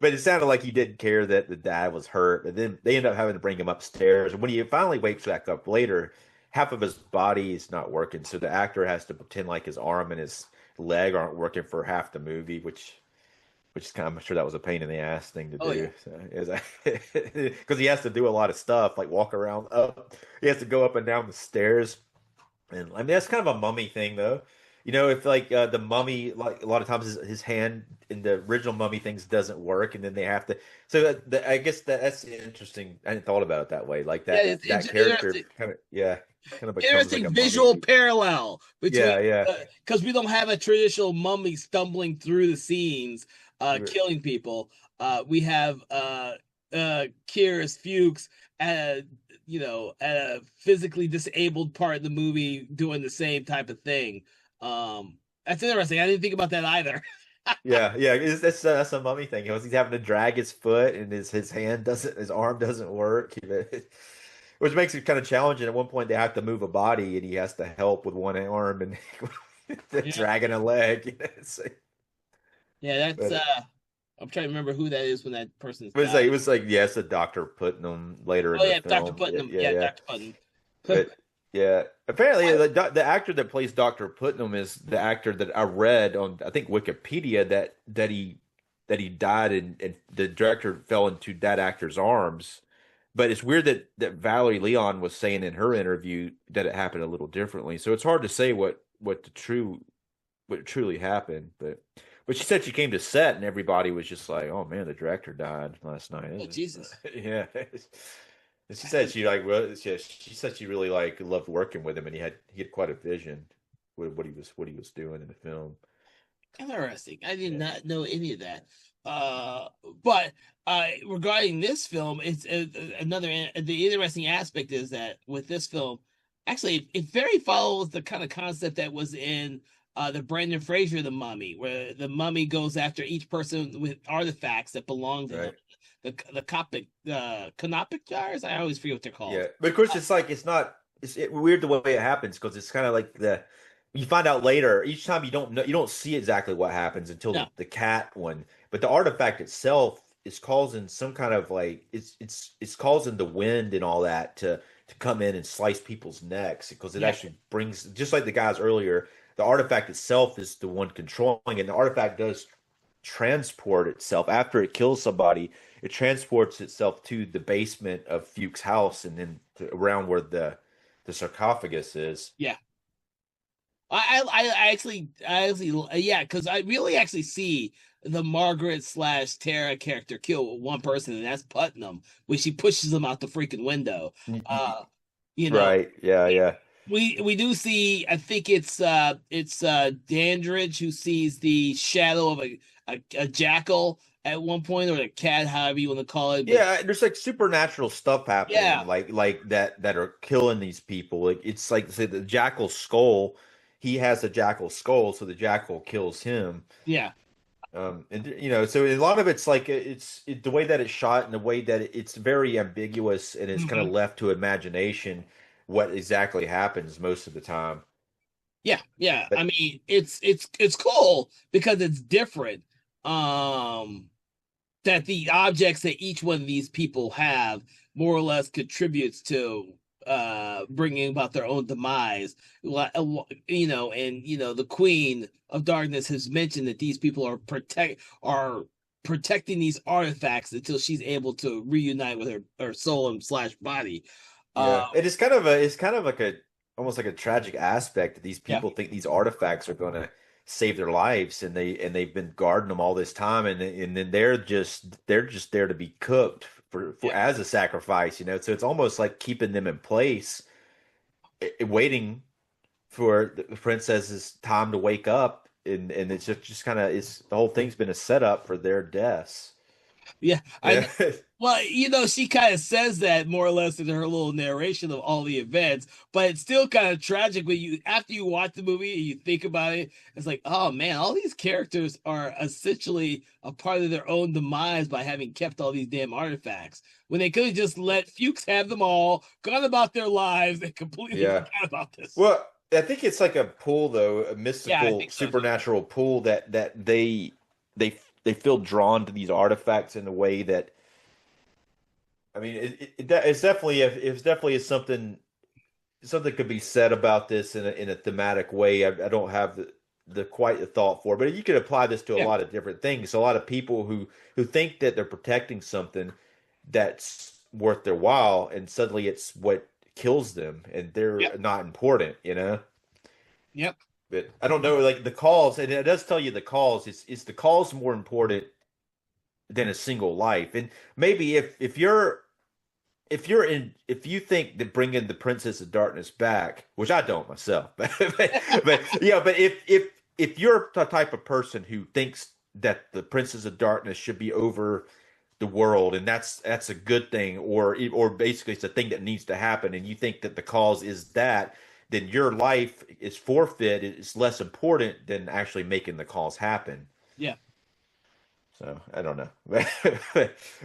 But it sounded like he didn't care that the dad was hurt. But then they end up having to bring him upstairs. And when he finally wakes back up later, half of his body is not working. So the actor has to pretend like his arm and his leg aren't working for half the movie, which is kind of, I'm sure that was a pain in the ass thing to do. yeah. Because he has to do a lot of stuff, like walk around up. He has to go up and down the stairs. And I mean, that's kind of a mummy thing, though. If like the mummy, like a lot of times his hand in the original mummy things doesn't work, and then they have to. So I guess that's interesting. I hadn't thought about it that way. Like that Yeah, that character kind of becomes like interesting a visual mummy. parallel between Yeah, because we don't have a traditional mummy stumbling through the scenes, yeah. killing people. We have Kyrus Fuchs at a physically disabled part of the movie doing the same type of thing. That's interesting. I didn't think about that either. Yeah. That's a mummy thing. He's having to drag his foot, and his arm doesn't work, which makes it kind of challenging. At one point, they have to move a body, and he has to help with one arm and Yeah. dragging a leg. Yeah, that's But I'm trying to remember who that is when that person's it was like yes, the doctor Putnam later in Oh the yeah, Dr. film. Putnam. Yeah, Yeah, yeah. Dr. Putnam. But yeah, apparently the actor that plays Dr. Putnam is the actor that I read on I think Wikipedia that he died and the director fell into that actor's arms. But it's weird that Valerie Leon was saying in her interview that it happened a little differently. So it's hard to say what truly happened. But she said she came to set and everybody was just like, "Oh man, the director died last night." Oh Jesus. Yeah. And she said she like well, she said she really like loved working with him, and he had quite a vision with what he was doing in the film. Interesting. I did Yeah. not know any of that. But regarding this film, it's another the interesting aspect is that with this film, Actually, it very follows the kind of concept that was in the Brendan Fraser The Mummy, where the mummy goes after each person with artifacts that belong to them. Right. The Copic canopic jars. I always forget what they're Yeah, called. but of course it's like it's not weird the way it happens because it's kind of like the you find out later each time you don't know you don't see exactly what happens until No, the cat one, but the artifact itself is causing some kind of like it's causing the wind and all that to come in and slice people's necks because it yeah, actually brings just like the guys earlier, the artifact itself is the one controlling, and the artifact does transport itself after it kills somebody. It transports itself to the basement of Fuchs' house and then around where the sarcophagus is. yeah. Yeah, because I really actually see the Margaret slash Tara character kill one person, and that's Putnam, when she pushes him out the freaking window. Uh, you know, Right. Yeah. Yeah. we do see. I think it's Dandridge who sees the shadow of a jackal at one point, or a cat, however you want to call it. But Yeah, there's like supernatural stuff happening, yeah, like that are killing these people. Like it's like say the jackal skull. He has a jackal skull, so the jackal kills him. yeah. And you know, so a lot of it's like the way that it's shot and the way that it's very ambiguous and it's kind of Mhm. left to imagination what exactly happens most of the time. Yeah, yeah. I But mean, it's cool because it's different. Um, that the objects that each one of these people have more or less contributes to bringing about their own demise. The Queen of Darkness has mentioned that these people are protecting these artifacts until she's able to reunite with her soul and slash body. Uh, yeah, it's kind of like a almost like a tragic aspect that these yeah, people think these artifacts are going to save their lives and they've been guarding them all this time and then they're just there to be cooked for yeah. as a sacrifice, you know. So it's almost like keeping them in place, waiting for the princess's time to wake up and it's just kind of it's the whole thing's been a setup for their deaths. Yeah, I Yeah. know. Well, she kind of says that more or less in her little narration of all the events, but it's still kind of tragic when after you watch the movie and you think about it, it's like, oh man, all these characters are essentially a part of their own demise by having kept all these damn artifacts. When they could have just let Fuchs have them all, gone about their lives, and completely Yeah. forgot about this. Well, I think it's like a pull though, a Yeah, I mystical, think so too. supernatural pull that they feel drawn to these artifacts in a way that I mean it's definitely it's definitely something could be said about this in a thematic way. I don't have the quite the thought for, but you could apply this to a Yeah, lot of different things. A lot of people who think that they're protecting something that's worth their while, and suddenly it's what kills them, and they're yep, not important, you know. yep, But I don't know, like the calls, and it does tell you the calls. Is the calls more important than a single life? And maybe if you think that bringing the Princess of Darkness back, which I don't myself, but yeah, but if you're the type of person who thinks that the Princess of Darkness should be over the world and that's a good thing, or basically it's a thing that needs to happen, and you think that the cause is that, then your life is forfeit. It's less important than actually making the cause happen. yeah, So I don't know, but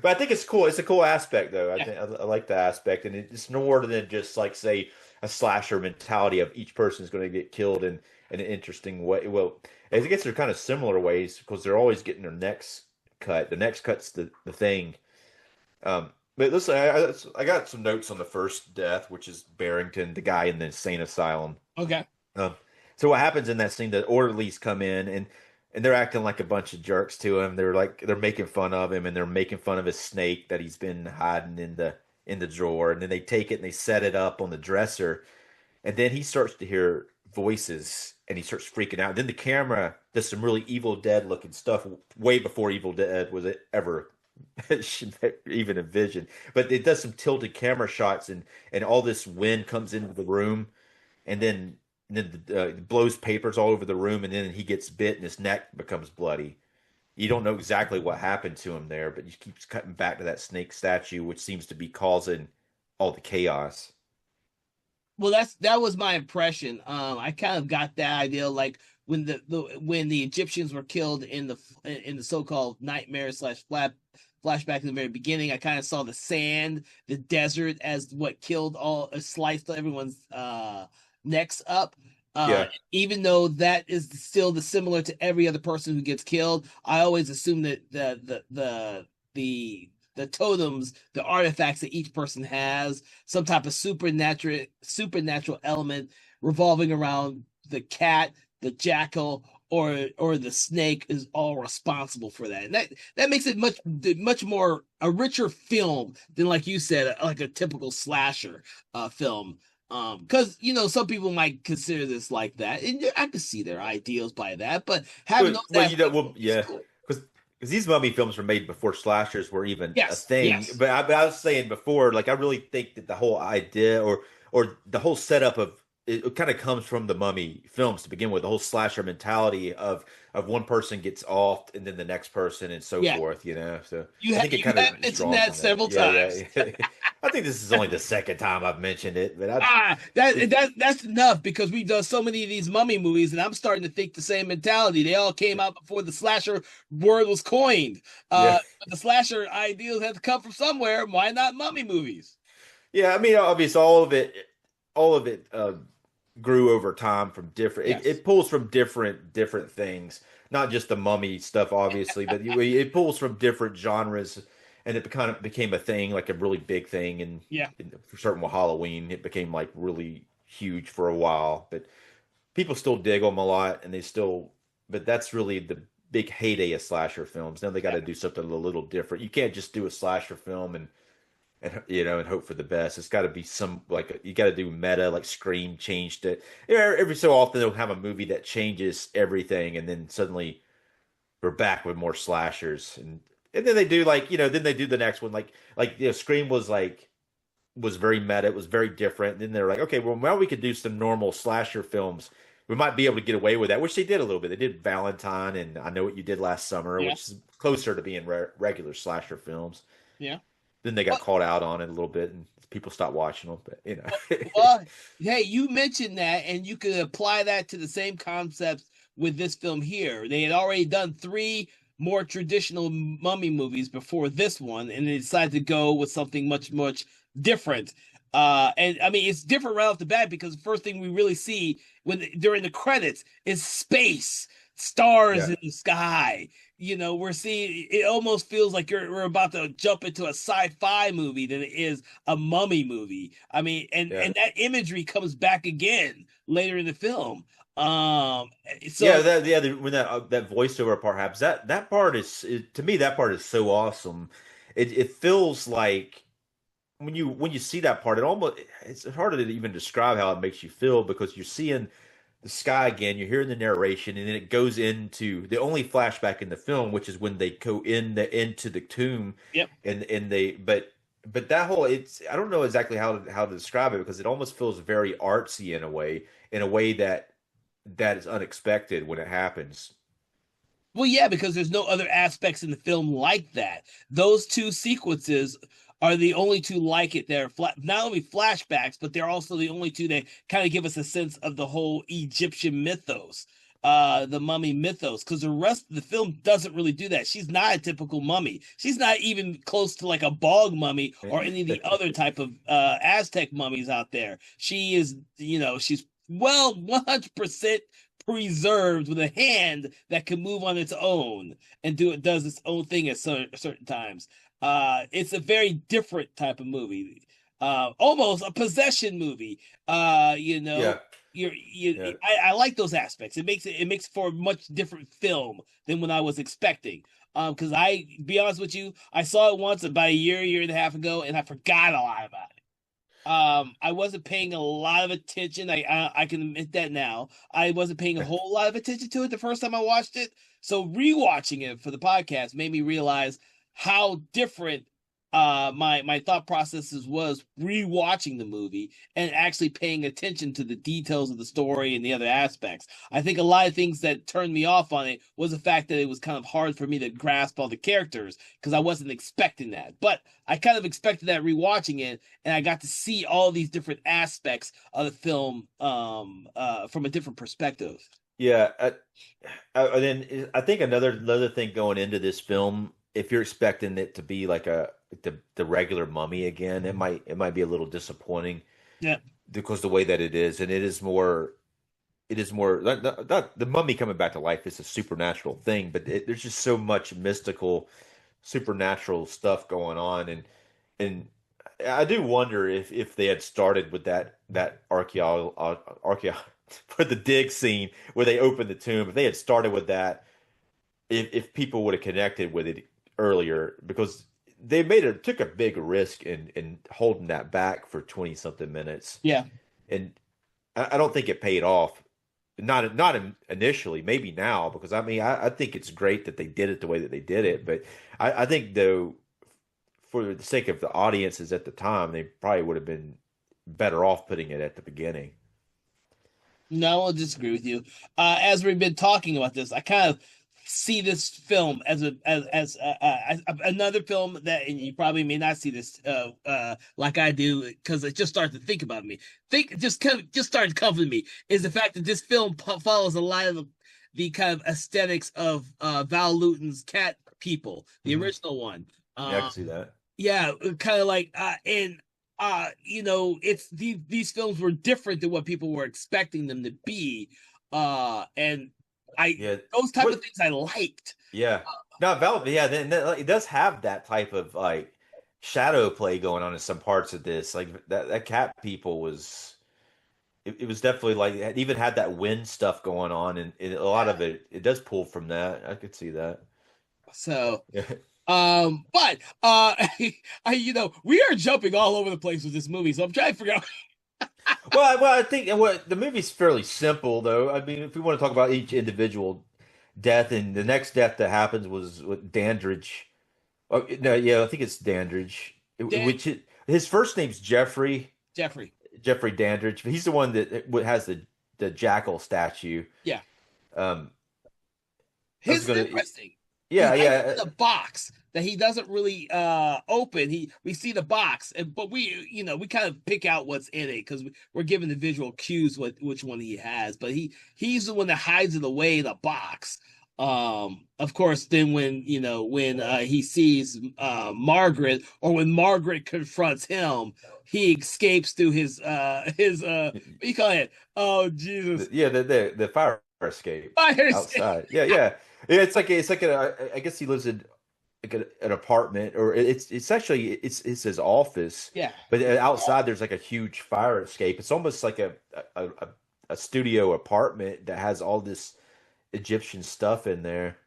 I think it's cool. It's a cool aspect, though. I yeah. think I like the aspect, and it's more than just like say a slasher mentality of each person is going to get killed in an interesting way. Well, I guess they're kind of similar ways because they're always getting their necks cut. The next cut's the thing. But listen, I got some notes on the first death, which is Barrington, the guy in the insane asylum. Okay. Um, so what happens in that scene? The orderlies come in and they're acting like a bunch of jerks to him. They're making fun of him and they're making fun of his snake that he's been hiding in the drawer. And then they take it and they set it up on the dresser. And then he starts to hear voices and he starts freaking out. Then the camera does some really Evil Dead looking stuff way before Evil Dead was ever even envisioned. But it does some tilted camera shots and all this wind comes into the room and then it blows papers all over the room, and then he gets bit, and his neck becomes bloody. You don't know exactly what happened to him there, but he keeps cutting back to that snake statue, which seems to be causing all the chaos. Well, that was my impression. I kind of got that idea, like when when the Egyptians were killed in the so-called nightmare slash flashback in the very beginning. I kind of saw the sand, the desert as what killed sliced everyone's necks up. Yeah. Even though that is still the similar to every other person who gets killed, I always assume that the totems, the artifacts that each person has, some type of supernatural element revolving around the cat, the jackal, or the snake is all responsible for that. And that makes it much more a richer film than, like you said, like a typical slasher film. Because some people might consider this like that, and I can see their ideals by that, but having those Yeah, cool. because these mummy films were made before slashers were even a Yes, thing. yes, But I was saying before, like I really think that the whole idea or the whole setup of it kind of comes from the mummy films to begin with. The whole slasher mentality of one person gets off and then the next person and so yeah. forth. So You I think it you kind have of is mentioned drawn that from that. several Yeah, times. yeah. I think this is only the second time I've mentioned it, but I That's enough because we've done so many of these mummy movies, and I'm starting to think the same mentality. They all came out before the slasher word was coined. yeah. But the slasher ideals have to come from somewhere. Why not mummy movies? Yeah, I mean, obviously, all of it grew over time from different. Yes. It pulls from different things, not just the mummy stuff, obviously, but it pulls from different genres, and it kind of became a thing, like a really big thing, and Yeah. for certain with Halloween, it became like really huge for a while, but people still dig them a lot, and they still. But that's really the big heyday of slasher films. Now they got Yeah. to do something a little different. You can't just do a slasher film and hope for the best. It's got to be some like you got to do meta, like Scream changed it. Every so often they'll have a movie that changes everything, and then suddenly we're back with more slashers, and then they do then they do the next one Scream was very meta, it was very different. And then they're like, okay, well now we could do some normal slasher films. We might be able to get away with that, which they did a little bit. They did Valentine and I Know What You Did Last Summer, Yeah. which is closer to being regular slasher films. Yeah. Then they got called out on it a little bit, and people stopped watching them. But Well, hey, you mentioned that, and you could apply that to the same concepts with this film here. They had already done three more traditional mummy movies before this one, and they decided to go with something much different. And I mean, it's different right off the bat because the first thing we really see during the credits is space, stars yeah, in the sky. We're seeing it almost feels like we're about to jump into a sci-fi movie than it is a mummy movie. I mean, and yeah, and that imagery comes back again later in the film. yeah. So When that voiceover part happens, that part to me that part is so awesome. It feels like when you see that part, it's harder to even describe how it makes you feel because you're seeing the sky again, you're hearing the narration, and then it goes into the only flashback in the film, which is when they go into the tomb, yep. and they but that whole I don't know exactly how to describe it because it almost feels very artsy in a way that is unexpected when it happens. Well, yeah, because there's no other aspects in the film like that. Those two sequences are the only two like it. They're not only flashbacks, but they're also the only two that kind of give us a sense of the whole Egyptian mythos, the mummy mythos. Because the rest of the film doesn't really do that. She's not a typical mummy. She's not even close to like a bog mummy or any of the other type of Aztec mummies out there. She is, she's 100% preserved with a hand that can move on its own and does its own thing at certain times. It's a very different type of movie, almost a possession movie. Yeah, yeah. I like those aspects. It makes for a much different film than what I was expecting. Because be honest with you, I saw it once about a year and a half ago, and I forgot a lot about it. I wasn't paying a lot of attention. I can admit that now. I wasn't paying a whole lot of attention to it the first time I watched it. So rewatching it for the podcast made me realize how different my thought processes was rewatching the movie and actually paying attention to the details of the story and the other aspects. I think a lot of things that turned me off on it was the fact that it was kind of hard for me to grasp all the characters because I wasn't expecting that. But I kind of expected that rewatching it, and I got to see all these different aspects of the film from a different perspective. Yeah, and then I think another thing going into this film, if you're expecting it to be like the regular Mummy again, it might be a little disappointing Yeah. because the way that it is, and it is more not the Mummy coming back to life is a supernatural thing, but there's just so much mystical, supernatural stuff going on, and I do wonder if they had started with that archaeo for the dig scene where they opened the tomb. If they had started with that, if people would have connected with it earlier, because they took a big risk in holding that back for 20 something minutes, Yeah. and I don't think it paid off. Not initially, maybe now, because I mean I think it's great that they did it the way that they did it, but I think though for the sake of the audiences at the time, they probably would have been better off putting it at the beginning. No, I'll disagree with you. As we've been talking about this, I kind of see this film as another film that, and you probably may not see this like I do because it just started to think about me. Just started comforting me is the fact that this film follows a lot of the kind of aesthetics of Val Lewton's Cat People, the Hmm. original one. Yeah, I Uh, can see that. yeah, kind of like and it's these films were different than what people were expecting them to be, and I Yeah. those type of What? things I liked. Yeah. No, Velvet. Yeah, then it does have that type of like shadow play going on in some parts of this. Like that cat people was. It was definitely like it even had that wind stuff going on, and a lot of it does pull from that. I could see that. So, Yeah. but we are jumping all over the place with this movie, so I'm trying to figure out. Well, I think and what the movie's fairly simple though. I mean, if we want to talk about each individual death, and the next death that happens was with Dandridge. Oh, no, yeah, I think it's Dandridge. Dan His first name's Jeffrey Jeffrey. Jeffrey Dandridge. He's the one that has the jackal statue. Yeah, Um, I was his is gonna, interesting. He yeah, has yeah, the box that he doesn't really open. We see the box, but we kind of pick out what's in it because we're given the visual cues which one he has. But he's the one that hides it away in the box. Of course, then when he sees Margaret, or when Margaret confronts him, he escapes through his what do you call it? Oh Jesus. yeah, the fire escape Fire escape. outside. Yeah, yeah, yeah. It's like I guess he lives in like an apartment, or it's actually it's his office, Yeah. but outside there's like a huge fire escape. It's almost like a, a a studio apartment that has all this Egyptian stuff in there.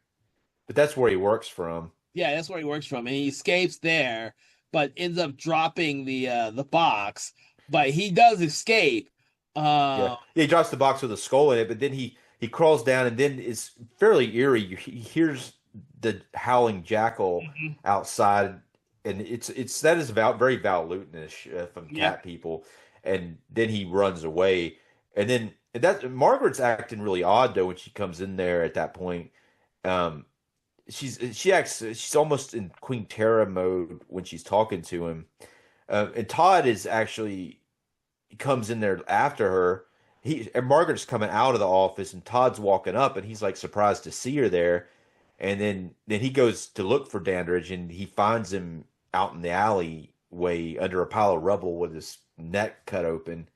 But that's where he works from. Yeah, that's where he works from, and he escapes there, but ends up dropping the box. But he does escape. Yeah. Uh, Yeah, he drops the box with a skull in it, but then he crawls down, and then it's fairly eerie. He hears the howling jackal mhm. outside, and it's that is very Val Lutonish from Yeah, Cat People, and then he runs away, and then and that Margaret's acting really odd though when she comes in there at that point. Um, she's almost in Queen Terra mode when she's talking to him, and Todd is actually he comes in there after her. He and Margaret's coming out of the office, and Todd's walking up, and he's like surprised to see her there. And then he goes to look for Dandridge, and he finds him out in the alleyway under a pile of rubble with his neck cut open.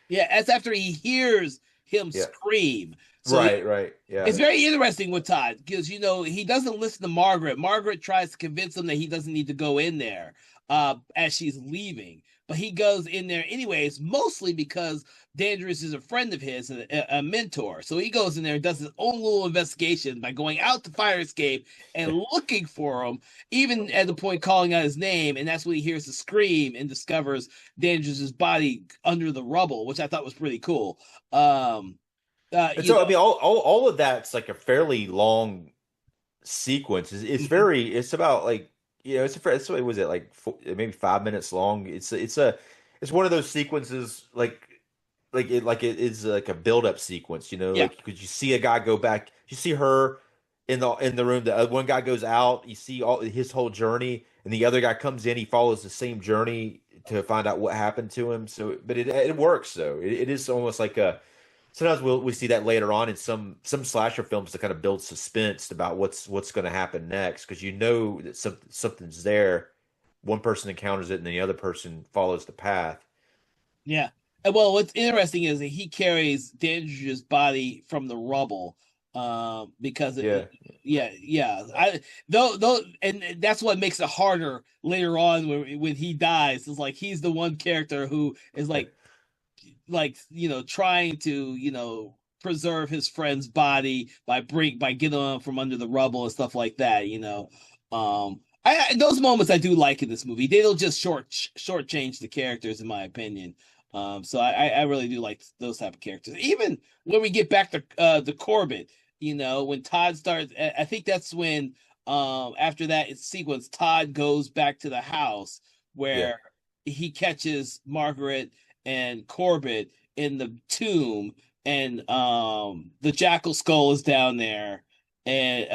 yeah. That's after he hears him Yeah, scream. So right, right, yeah, it's very interesting with Todd because he doesn't listen to Margaret. Margaret tries to convince him that he doesn't need to go in there as she's leaving, but he goes in there anyways, mostly because Dangerous is a friend of his and a mentor. So he goes in there and does his own little investigation by going out to fire escape and looking for him, even at the point calling out his name, and that's when he hears the scream and discovers Dangerous's body under the rubble, which I thought was pretty cool. Um, And you so, I know, mean, all of that's like a fairly long sequence. It's mhm, very, it's about like it's what was it like maybe 5 minutes long. It's one of those sequences like it is like a build up sequence, Yeah, like because you see a guy go back, you see her in the room. The one guy goes out, you see all his whole journey, and the other guy comes in. He follows the same journey to find out what happened to him. So, but it works though. It is almost like a. Sometimes we see that later on in some slasher films to kind of build suspense about what's going to happen next because you know that something's there. One person encounters it, and then the other person follows the path. yeah. And well, what's interesting is that he carries Dandridge's body from the rubble, because Yeah, yeah, yeah. Though, and that's what makes it harder later on when he dies. Is like he's the one character who is trying to preserve his friend's body by getting him from under the rubble and stuff like that. Those moments I do like in this movie. They don't just shortchange the characters, in my opinion. So I really do like those type of characters. Even when we get back to the Corbett, when Todd starts, I think that's when after that sequence, Todd goes back to the house yeah, where he catches Margaret and Corbett in the tomb, and the jackal skull is down there, and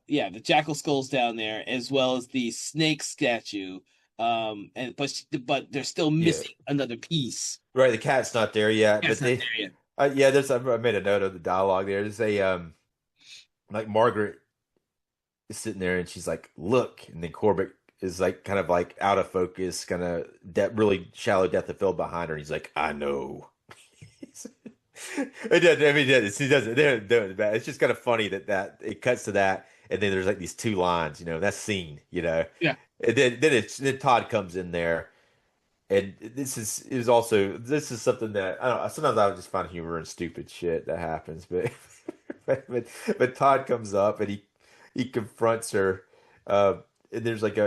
yeah, the jackal skull's down there as well as the snake statue, and but they're still yeah. missing another piece. Right, the cat's not there yet, Yeah, but it's not there yet. yeah, I made a note of the dialogue there. There's a like Margaret is sitting there and she's like, "Look," and then Corbett is like kind of like out of focus, kind of really shallow depth of field behind her. And he's like, "I know." It does. I mean, he does it. They're doing it. It's just kind of funny that it cuts to that, and then there's like these two lines, that's scene, Yeah, and then Todd comes in there. And this is something that I don't know. Sometimes I just find humor in stupid shit that happens, but but Todd comes up and he confronts her, and there's like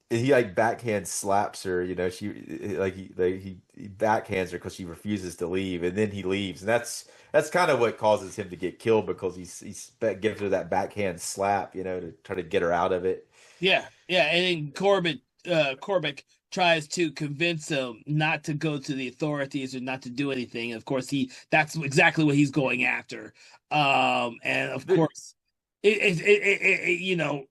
he like backhand slaps her, she he backhands her because she refuses to leave, and then he leaves, and that's kind of what causes him to get killed because he's gives her that backhand slap, to try to get her out of it. yeah, yeah. And then Corbett tries to convince him not to go to the authorities or not to do anything. Of course, that's exactly what he's going after. And of course,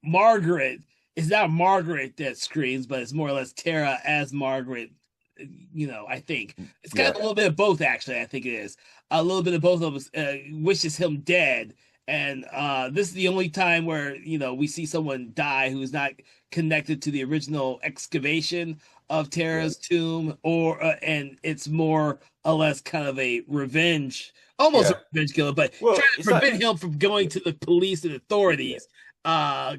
Margaret, it's not Margaret that screams, but it's more or less Tara as Margaret. I think it's kind Yeah, of a little bit of both. Actually, I think it is a little bit of both of us. Wishes him dead, and this is the only time where we see someone die who's not connected to the original excavation of yeah, Tara's tomb, or and it's more or less kind of a revenge, almost a yeah. revenge killer, but Well, trying to it's not. prevent him from going to the police and Yeah, authorities. Uh,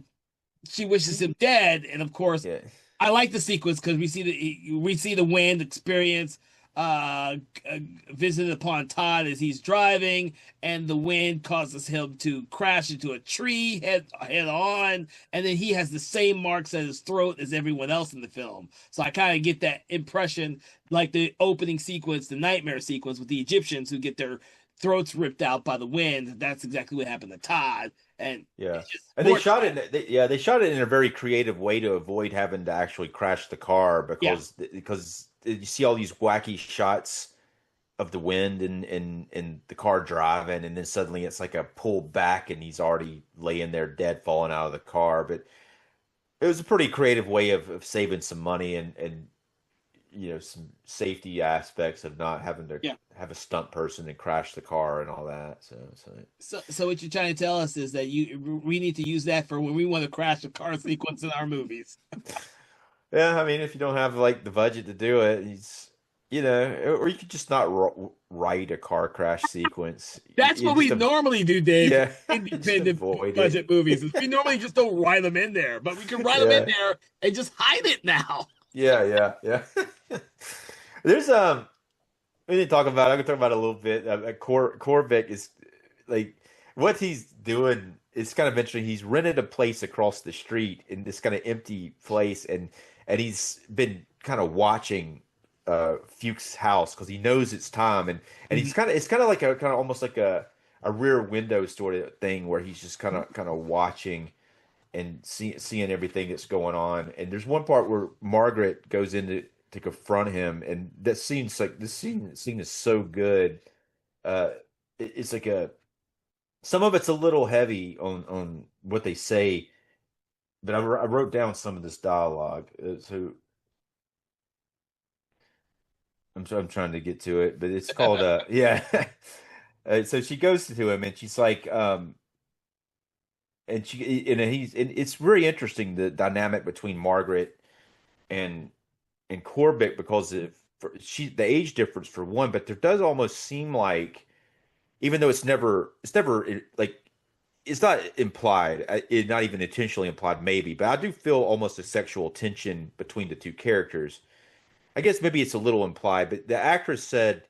she wishes him dead, and of course, yeah. I like the sequence because we see the wind experience uh, uh visited upon Todd as he's driving, and the wind causes him to crash into a tree head on, and then he has the same marks at his throat as everyone else in the film. So I kind of get that impression, like the opening sequence, the nightmare sequence with the Egyptians who get their throats ripped out by the wind. That's exactly what happened to Todd, and Yeah. it's just And more. they shot it in a very creative way to avoid having to actually crash the car Yeah, because you see all these wacky shots of the wind and the car driving, and then suddenly it's like a pull back and he's already laying there dead, falling out of the car. But it was a pretty creative way of saving some money and some safety aspects of not having to yeah. have a stunt person and crash the car and all that. So So what you're trying to tell us is that we need to use that for when we want to crash a car sequence in our movies. yeah, I mean, if you don't have like the budget to do it, or you could just not write a car crash sequence. That's what Just we normally do, Dave. yeah, just Independent avoid it. budget movies. We normally just don't write them in there, but we can write them in Yeah, there and just hide it now. yeah. There's we didn't talk about. I can talk about it a little bit. Korvik is like what he's doing is kind of interesting. He's rented a place across the street in this kind of empty place, and he's been kind of watching Fuchs' house because he knows it's time, and he's kind of it's kind of like a kind of almost like a rear window sort of thing where he's just kind of watching and seeing everything that's going on. And there's one part where Margaret goes in to confront him, and that scene's like this scene is so good. Uh, it's like a some of it's a little heavy on what they say, but I wrote down some of this dialogue. So I'm trying to get to it, but it's called yeah. So she goes to him and she's like and and it's very interesting the dynamic between Margaret and Corbett because of the age difference for one, but there does almost seem like even though it's never like it's not implied, not even intentionally implied maybe, but I do feel almost a sexual tension between the two characters. I guess maybe it's a little implied, but the actress said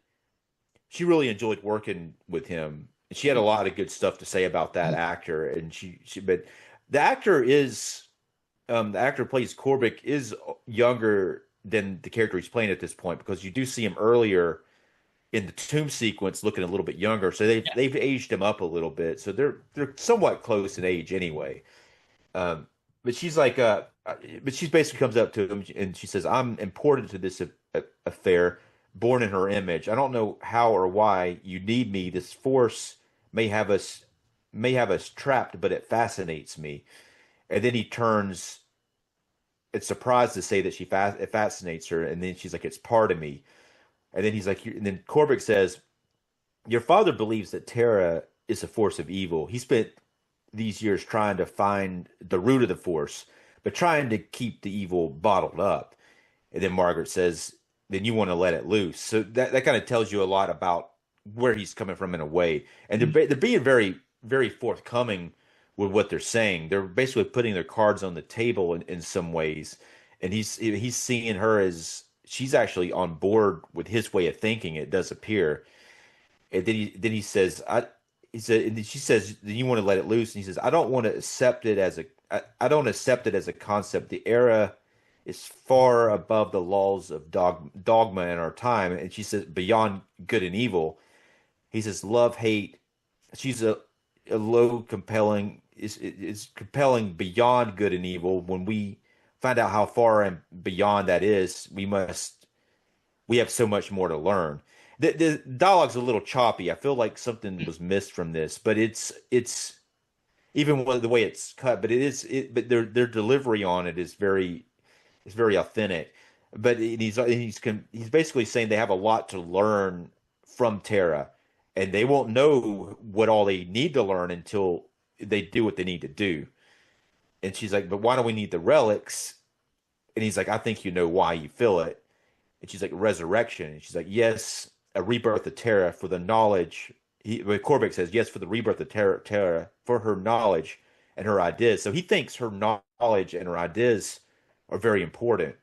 she really enjoyed working with him. And she had a lot of good stuff to say about that actor. And but the actor is, the actor who plays Corbett is younger than the character he's playing at this point because you do see him earlier in the tomb sequence looking a little bit younger. So Yeah. they've aged him up a little bit. So they're somewhat close in age anyway. Um, but she's like, but she basically comes up to him and she says, "I'm important to this affair, born in her image. I don't know how or why you need me. This force may have us, may have us trapped, but it fascinates me." And then he turns, it's surprised to say that it fascinates her, and then she's like, "It's part of me." And then he's like, and then Corbett says, "Your father believes that Tara is a force of evil. He spent these years trying to find the root of the force, but trying to keep the evil bottled up." And then Margaret says, "Then you want to let it loose." So that kind of tells you a lot about where he's coming from in a way. And they're being very, very forthcoming with what they're saying. They're basically putting their cards on the table in some ways. And he's seeing her as she's actually on board with his way of thinking, it does appear. And then he says, he said, and then she says, "Then you want to let it loose?" And he says, "I don't want to accept it as I don't accept it as a concept. The era is far above the laws of dogma in our time." And she says, "Beyond good and evil." He says, "Love, hate." She's a low compelling is compelling beyond good and evil. When we find out how far and beyond that is, we have so much more to learn. The dialogue's a little choppy. I feel like something was missed from this, but it's even the way it's cut, but but their delivery on it is very authentic. But he's basically saying they have a lot to learn from Terra, and they won't know what all they need to learn until they do what they need to do. And she's like, "But why do we need the relics?" And he's like, "I think you know why you feel it." And she's like, "Resurrection." And she's like, "Yes, a rebirth of Terra for the knowledge." Korvac says, "Yes, for the rebirth of Terra, for her knowledge and her ideas." So he thinks her knowledge and her ideas are very important.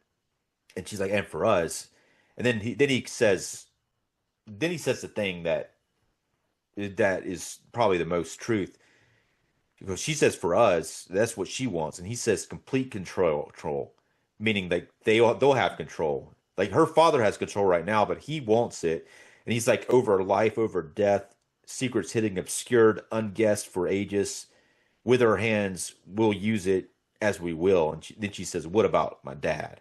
And she's like, "And for us." And then he says the thing that is probably the most truth. Because she says for us, that's what she wants. And he says complete control, meaning like they'll have control. Like her father has control right now, but he wants it. And he's like over life, over death, secrets hidden obscured, unguessed for ages. With our hands, we'll use it as we will. And then she says, "What about my dad?"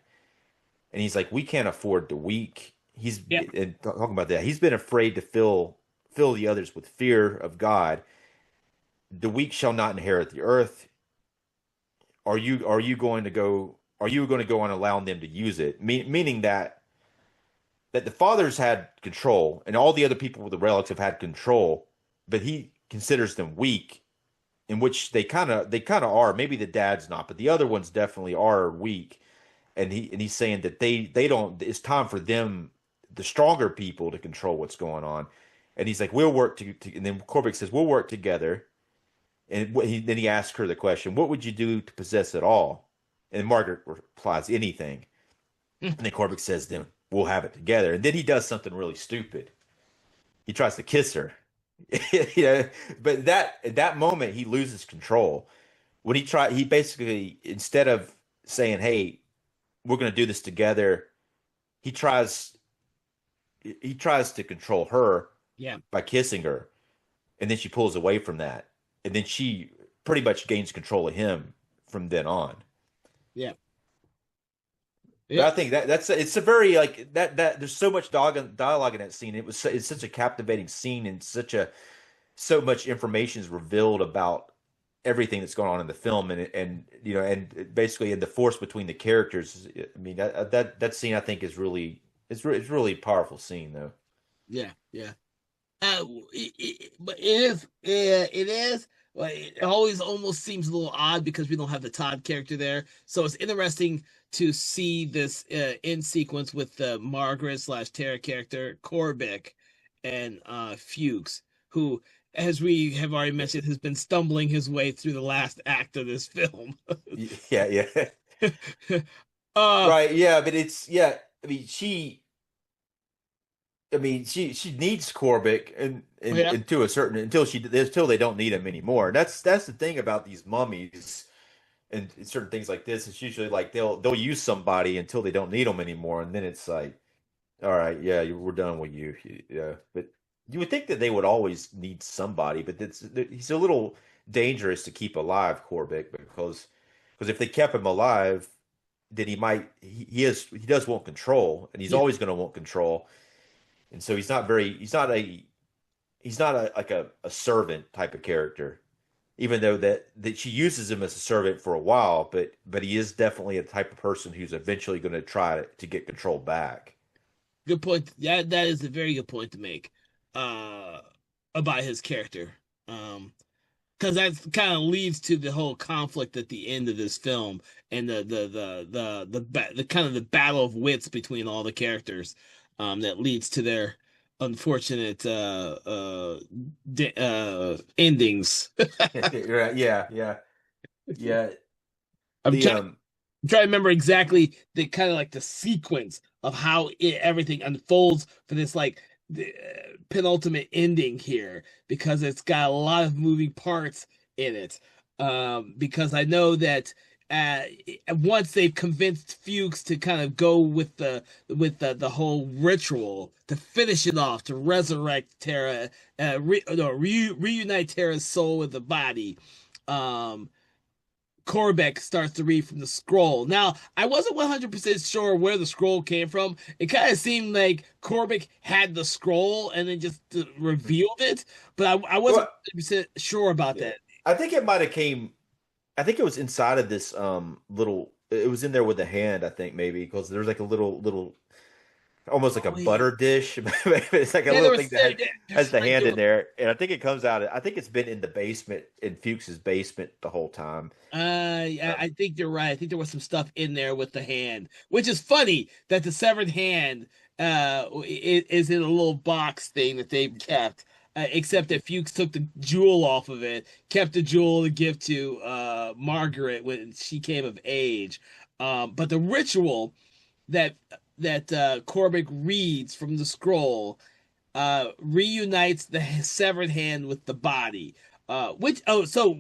And he's like, "We can't afford the weak." Yeah. And talking about that, he's been afraid to fill the others with fear of God. The weak shall not inherit the earth. Are you going to go? Are you going to go on allowing them to use it? Meaning that the fathers had control, and all the other people with the relics have had control, but he considers them weak, in which they kind of are. Maybe the dad's not, but the other ones definitely are weak. And he's saying that they don't. It's time for them, the stronger people, to control what's going on. And he's like, "We'll work and then Korvac says, "We'll work together." And then he asks her the question, "What would you do to possess it all?" And Margaret replies, "Anything." And then Korvac says, "Then we'll have it together." And then he does something really stupid. He tries to kiss her. But at that moment he loses control. He basically, instead of saying, "Hey, we're going to do this together," he tries he tries to control her Yeah. by kissing her, and then she pulls away from that, and then she pretty much gains control of him from then on. Yeah. But Yeah. I think that's it's a very like that there's so much dialogue in that scene. It's such a captivating scene and so much information is revealed about everything that's going on in the film and you know and basically in the force between the characters. I mean that scene I think is really it's really a powerful scene though. Yeah. Yeah. But it is, yeah, it is. Well, it always almost seems a little odd because we don't have the Todd character there. So it's interesting to see this in sequence with the Margaret slash Tara character, Korbick, and Fuchs, who, as we have already mentioned, has been stumbling his way through the last act of this film. Yeah, yeah. uh, Right, yeah, but it's yeah, I mean she needs Korbick yeah, and to a certain until they don't need him anymore. That's the thing about these mummies and certain things like this. It's usually like they'll use somebody until they don't need them anymore, and then it's like, all right, yeah, we're done with you. Yeah, but you would think that they would always need somebody, but he's a little dangerous to keep alive, Korbick, because if they kept him alive, then he does want control, and he's yeah, always going to want control, and so he's not like a servant type of character even though that she uses him as a servant for a while, but he is definitely a type of person who's eventually going to try to get control back. good point. That is a very good point to make, uh, about his character. Because that kind of leads to the whole conflict at the end of this film and the kind of the battle of wits between all the characters, that leads to their unfortunate endings. Right? Yeah, yeah, yeah. I'm The trying trying to remember exactly the kind of like the sequence of how everything unfolds for this like the penultimate ending here because it's got a lot of moving parts in it. Because I know that uh, once they've convinced Fuchs to kind of go with the whole ritual to finish it off to resurrect Terra, reunite Terra's soul with the body. Um, Korbeck starts to read from the scroll. Now, I wasn't 100% sure where the scroll came from. It kind of seemed like Korbeck had the scroll and then just revealed it, but I wasn't well, 100% sure about yeah. that. I think it might have came. I think it was inside of this little. It was in there with a hand. I think maybe because there's like a little almost like a Oh, yeah. butter dish. It's like a Yeah, there little was thing that has there's the like hand in there, and I think it comes out. I think it's been in the basement in Fuchs's basement the whole time. I think you're right. I think there was some stuff in there with the hand, which is funny that the severed hand is in a little box thing that they've kept. Except that Fuchs took the jewel off of it, kept the jewel to give to Margaret when she came of age. But the ritual that Korbick reads from the scroll reunites the severed hand with the body. Which so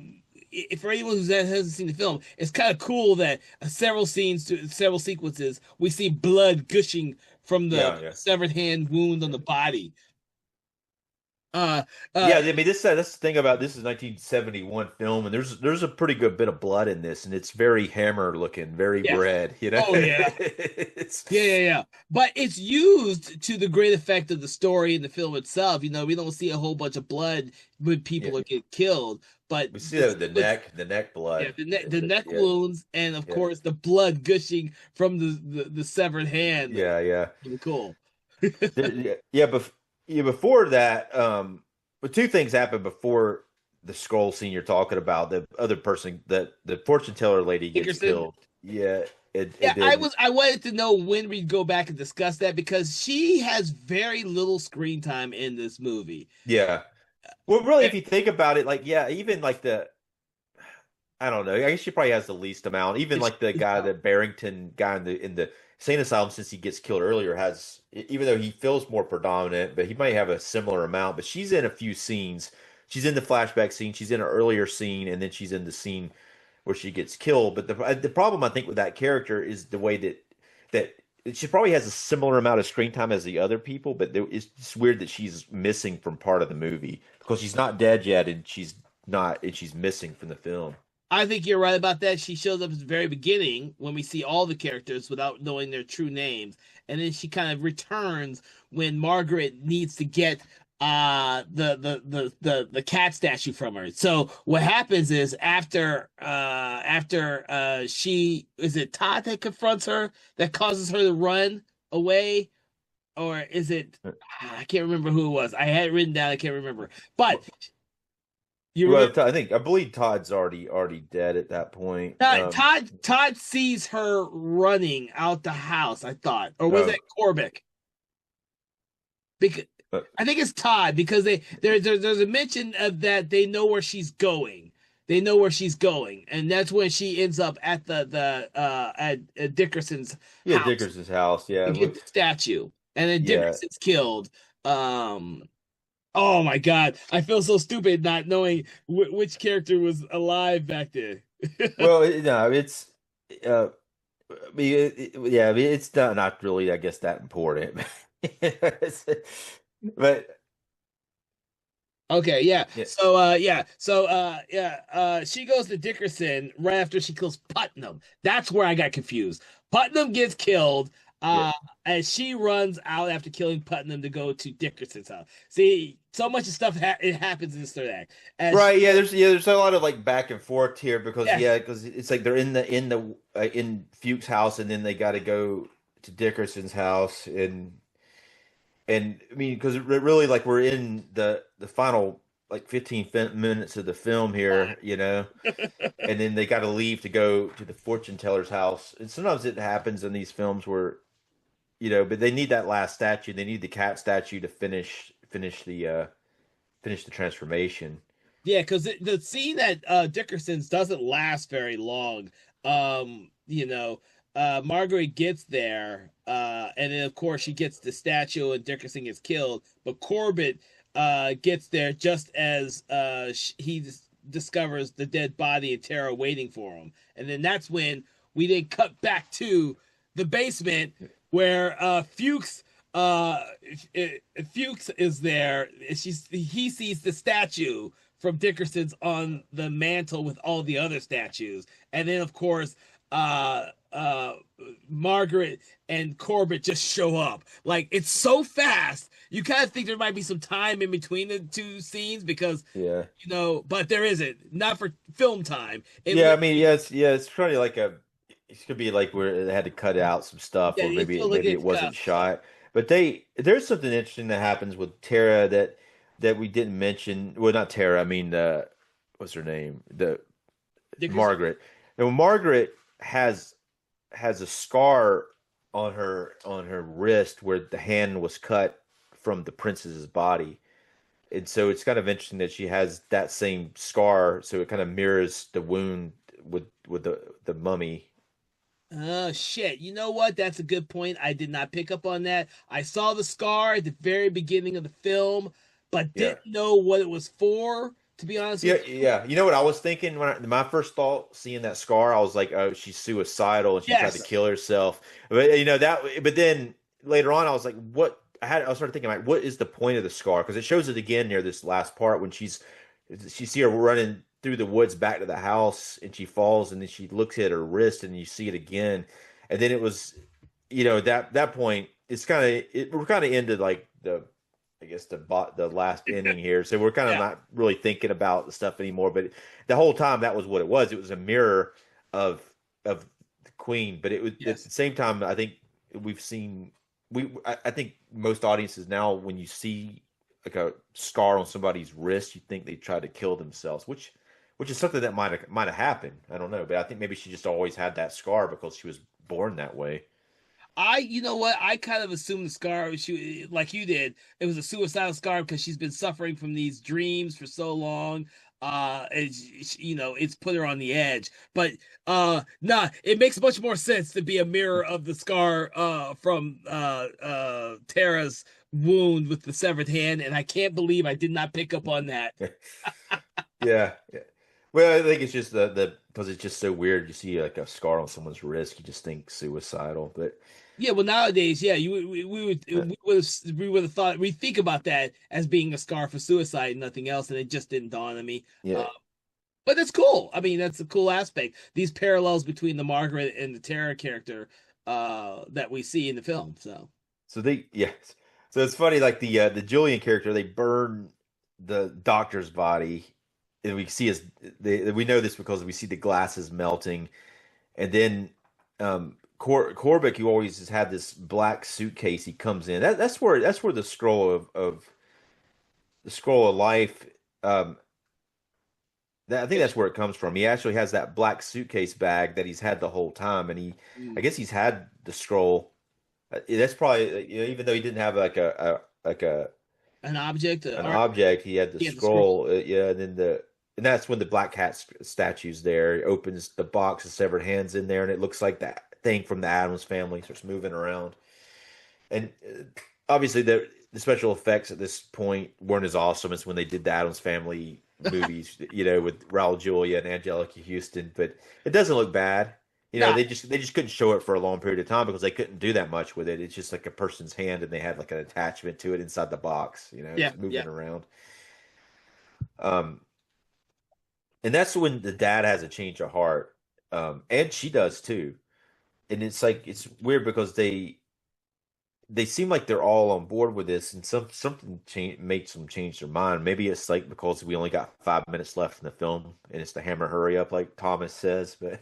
for anyone who hasn't seen the film, it's kind of cool that several sequences, we see blood gushing from the Yeah, yeah. severed hand wound on the body. Uh, Yeah, uh, I mean, that's the thing about this is 1971 film, and there's a pretty good bit of blood in this, and it's very Hammer looking, very yeah. red, you know. Oh yeah. Yeah, It's yeah, yeah. But it's used to the great effect of the story and the film itself. You know, we don't see a whole bunch of blood when yeah, people get killed, but we see the that with sequence, the neck blood. yeah, the neck Yeah, wounds, and of yeah, course the blood gushing from the severed hand. yeah, yeah. Really cool. Yeah, yeah, before that, but two things happened before the scroll scene you're talking about. The other person, that the fortune teller lady gets Dickerson. killed. Yeah, Yeah, and then I wanted to know when we'd go back and discuss that because she has very little screen time in this movie. yeah. Well, really, Eh, if you think about it, like yeah, even like the I don't know. I guess she probably has the least amount. Even It's, like the guy, the Barrington guy in the insane asylum, since he gets killed earlier, has even though he feels more predominant, but he might have a similar amount. But she's in a few scenes. She's in the flashback scene. She's in an earlier scene, and then she's in the scene where she gets killed. But the problem I think with that character is the way that she probably has a similar amount of screen time as the other people, but it's just weird that she's missing from part of the movie because she's not dead yet, and she's not, and she's missing from the film. I think you're right about that. She shows up at the very beginning when we see all the characters without knowing their true names. And then she kind of returns when Margaret needs to get the cat statue from her. So what happens is after she is it Todd that confronts her that causes her to run away? Or is it I can't remember who it was. I had it written down, I can't remember. But you Well, remember I believe Todd's already dead at that point. Todd sees her running out the house, I thought. Or was Oh, that Corbett? Because uh, I think it's Todd because there's a mention of that they know where she's going. They know where she's going, and that's when she ends up at at Dickerson's yeah, house Dickerson's house. to Yeah, get the statue, and then yeah. Dickerson's killed. Um, oh my God, I feel so stupid not knowing which character was alive back then. Well, no, it's uh, I mean, yeah, I mean, it's not really, I guess, that important. But Okay, yeah. yeah, She goes to Dickerson right after she kills Putnam. That's where I got confused. Putnam gets killed, yeah, and she runs out after killing Putnam to go to Dickerson's house. See, so much stuff it happens in this third act. As she, right. There's a lot of like back and forth here because yes, because it's like they're in Fuchs' house and then they got to go to Dickerson's house and I mean because really like we're in the final like 15 minutes of the film here, and then they got to leave to go to the fortune teller's house. And sometimes it happens in these films where but they need that last statue. They need the cat statue to finish the transformation. yeah, because the scene at Dickerson's doesn't last very long. Margaret gets there, and then of course she gets the statue, and Dickerson gets killed. But Corbett gets there just as he discovers the dead body and Tara waiting for him, and then that's when we then cut back to the basement where uh Fuchs is there. He sees the statue from Dickerson's on the mantle with all the other statues. And then of course uh uh Margaret and Corbett just show up. Like it's so fast. You kind of think there might be some time in between the two scenes because Yeah. but there isn't. Not for film time. It Yeah, I literally, mean, it's probably like it could be like where they had to cut out some stuff yeah, or it maybe feels like it it's cut wasn't out stuff. shot. But there's something interesting that happens with Tara that we didn't mention. Well, not Tara, I mean what's her name? The Dickerson. Margaret. Now Margaret has a scar on her wrist where the hand was cut from the princess's body. And so it's kind of interesting that she has that same scar, so it kind of mirrors the wound with the mummy. Oh shit. You know what? That's a good point. I did not pick up on that. I saw the scar at the very beginning of the film, but Yeah. didn't know what it was for, to be honest Yeah, with you. yeah. You know what I was thinking when my first thought seeing that scar, I was like, "Oh, she's suicidal and she tried to Yes. kill herself." But that. But then later on, I was like, "What?" I started thinking, like, "What is the point of the scar?" Because it shows it again near this last part when she see her running through the woods back to the house and she falls and then she looks at her wrist and you see it again, and then it was, that point. It's we're kind of into like I guess the last inning here. So we're kind of Yeah. not really thinking about the stuff anymore. But the whole time that was what it was. It was a mirror of the Queen. But it was at Yes. the same time. I think we've seen I think most audiences now when you see like a scar on somebody's wrist, you think they tried to kill themselves, which is something that might have happened. I don't know, but I think maybe she just always had that scar because she was born that way. You know what? I kind of assumed the scar, she, like you did, it was a suicidal scar because she's been suffering from these dreams for so long. It's put her on the edge. But nah, it makes much more sense to be a mirror of the scar from Tara's wound with the severed hand, and I can't believe I did not pick up on that. Yeah, yeah. Well, I think it's just the because it's just so weird. You see like a scar on someone's wrist, you just think suicidal. But Yeah, well, nowadays, yeah, uh, we would have thought we think about that as being a scar for suicide and nothing else, and it just didn't dawn on me. yeah, But that's cool. I mean, that's a cool aspect. These parallels between the Margaret and the Tara character that we see in the film. So So so it's funny, like the Julian character, they burn the doctor's body, and we see we know this because we see the glasses melting, and then Korvac, who always has had this black suitcase, he comes in. That's where the scroll of life. Um, I think that's where it comes from. He actually has that black suitcase bag that he's had the whole time, and I guess he's had the scroll. That's probably, even though he didn't have an object, an or object, he had the he had the scroll. scroll. Yeah, and then and that's when the black cat statue's there. He opens the box of severed hands in there, and it looks like that thing from the Addams family starts moving around. And obviously, the special effects at this point weren't as awesome as when they did the Addams Family movies, with Raul Julia and Angelica Houston. But it doesn't look bad. Nah, They just couldn't show it for a long period of time because they couldn't do that much with it. It's just like a person's hand, and they had like an attachment to it inside the box. yeah, It's moving yeah. around. Um, and that's when the dad has a change of heart, and she does too. And it's weird because they seem like they're all on board with this, and something makes them change their mind. Maybe it's like because we only got 5 minutes left in the film, and it's the hammer hurry up, like Thomas says. But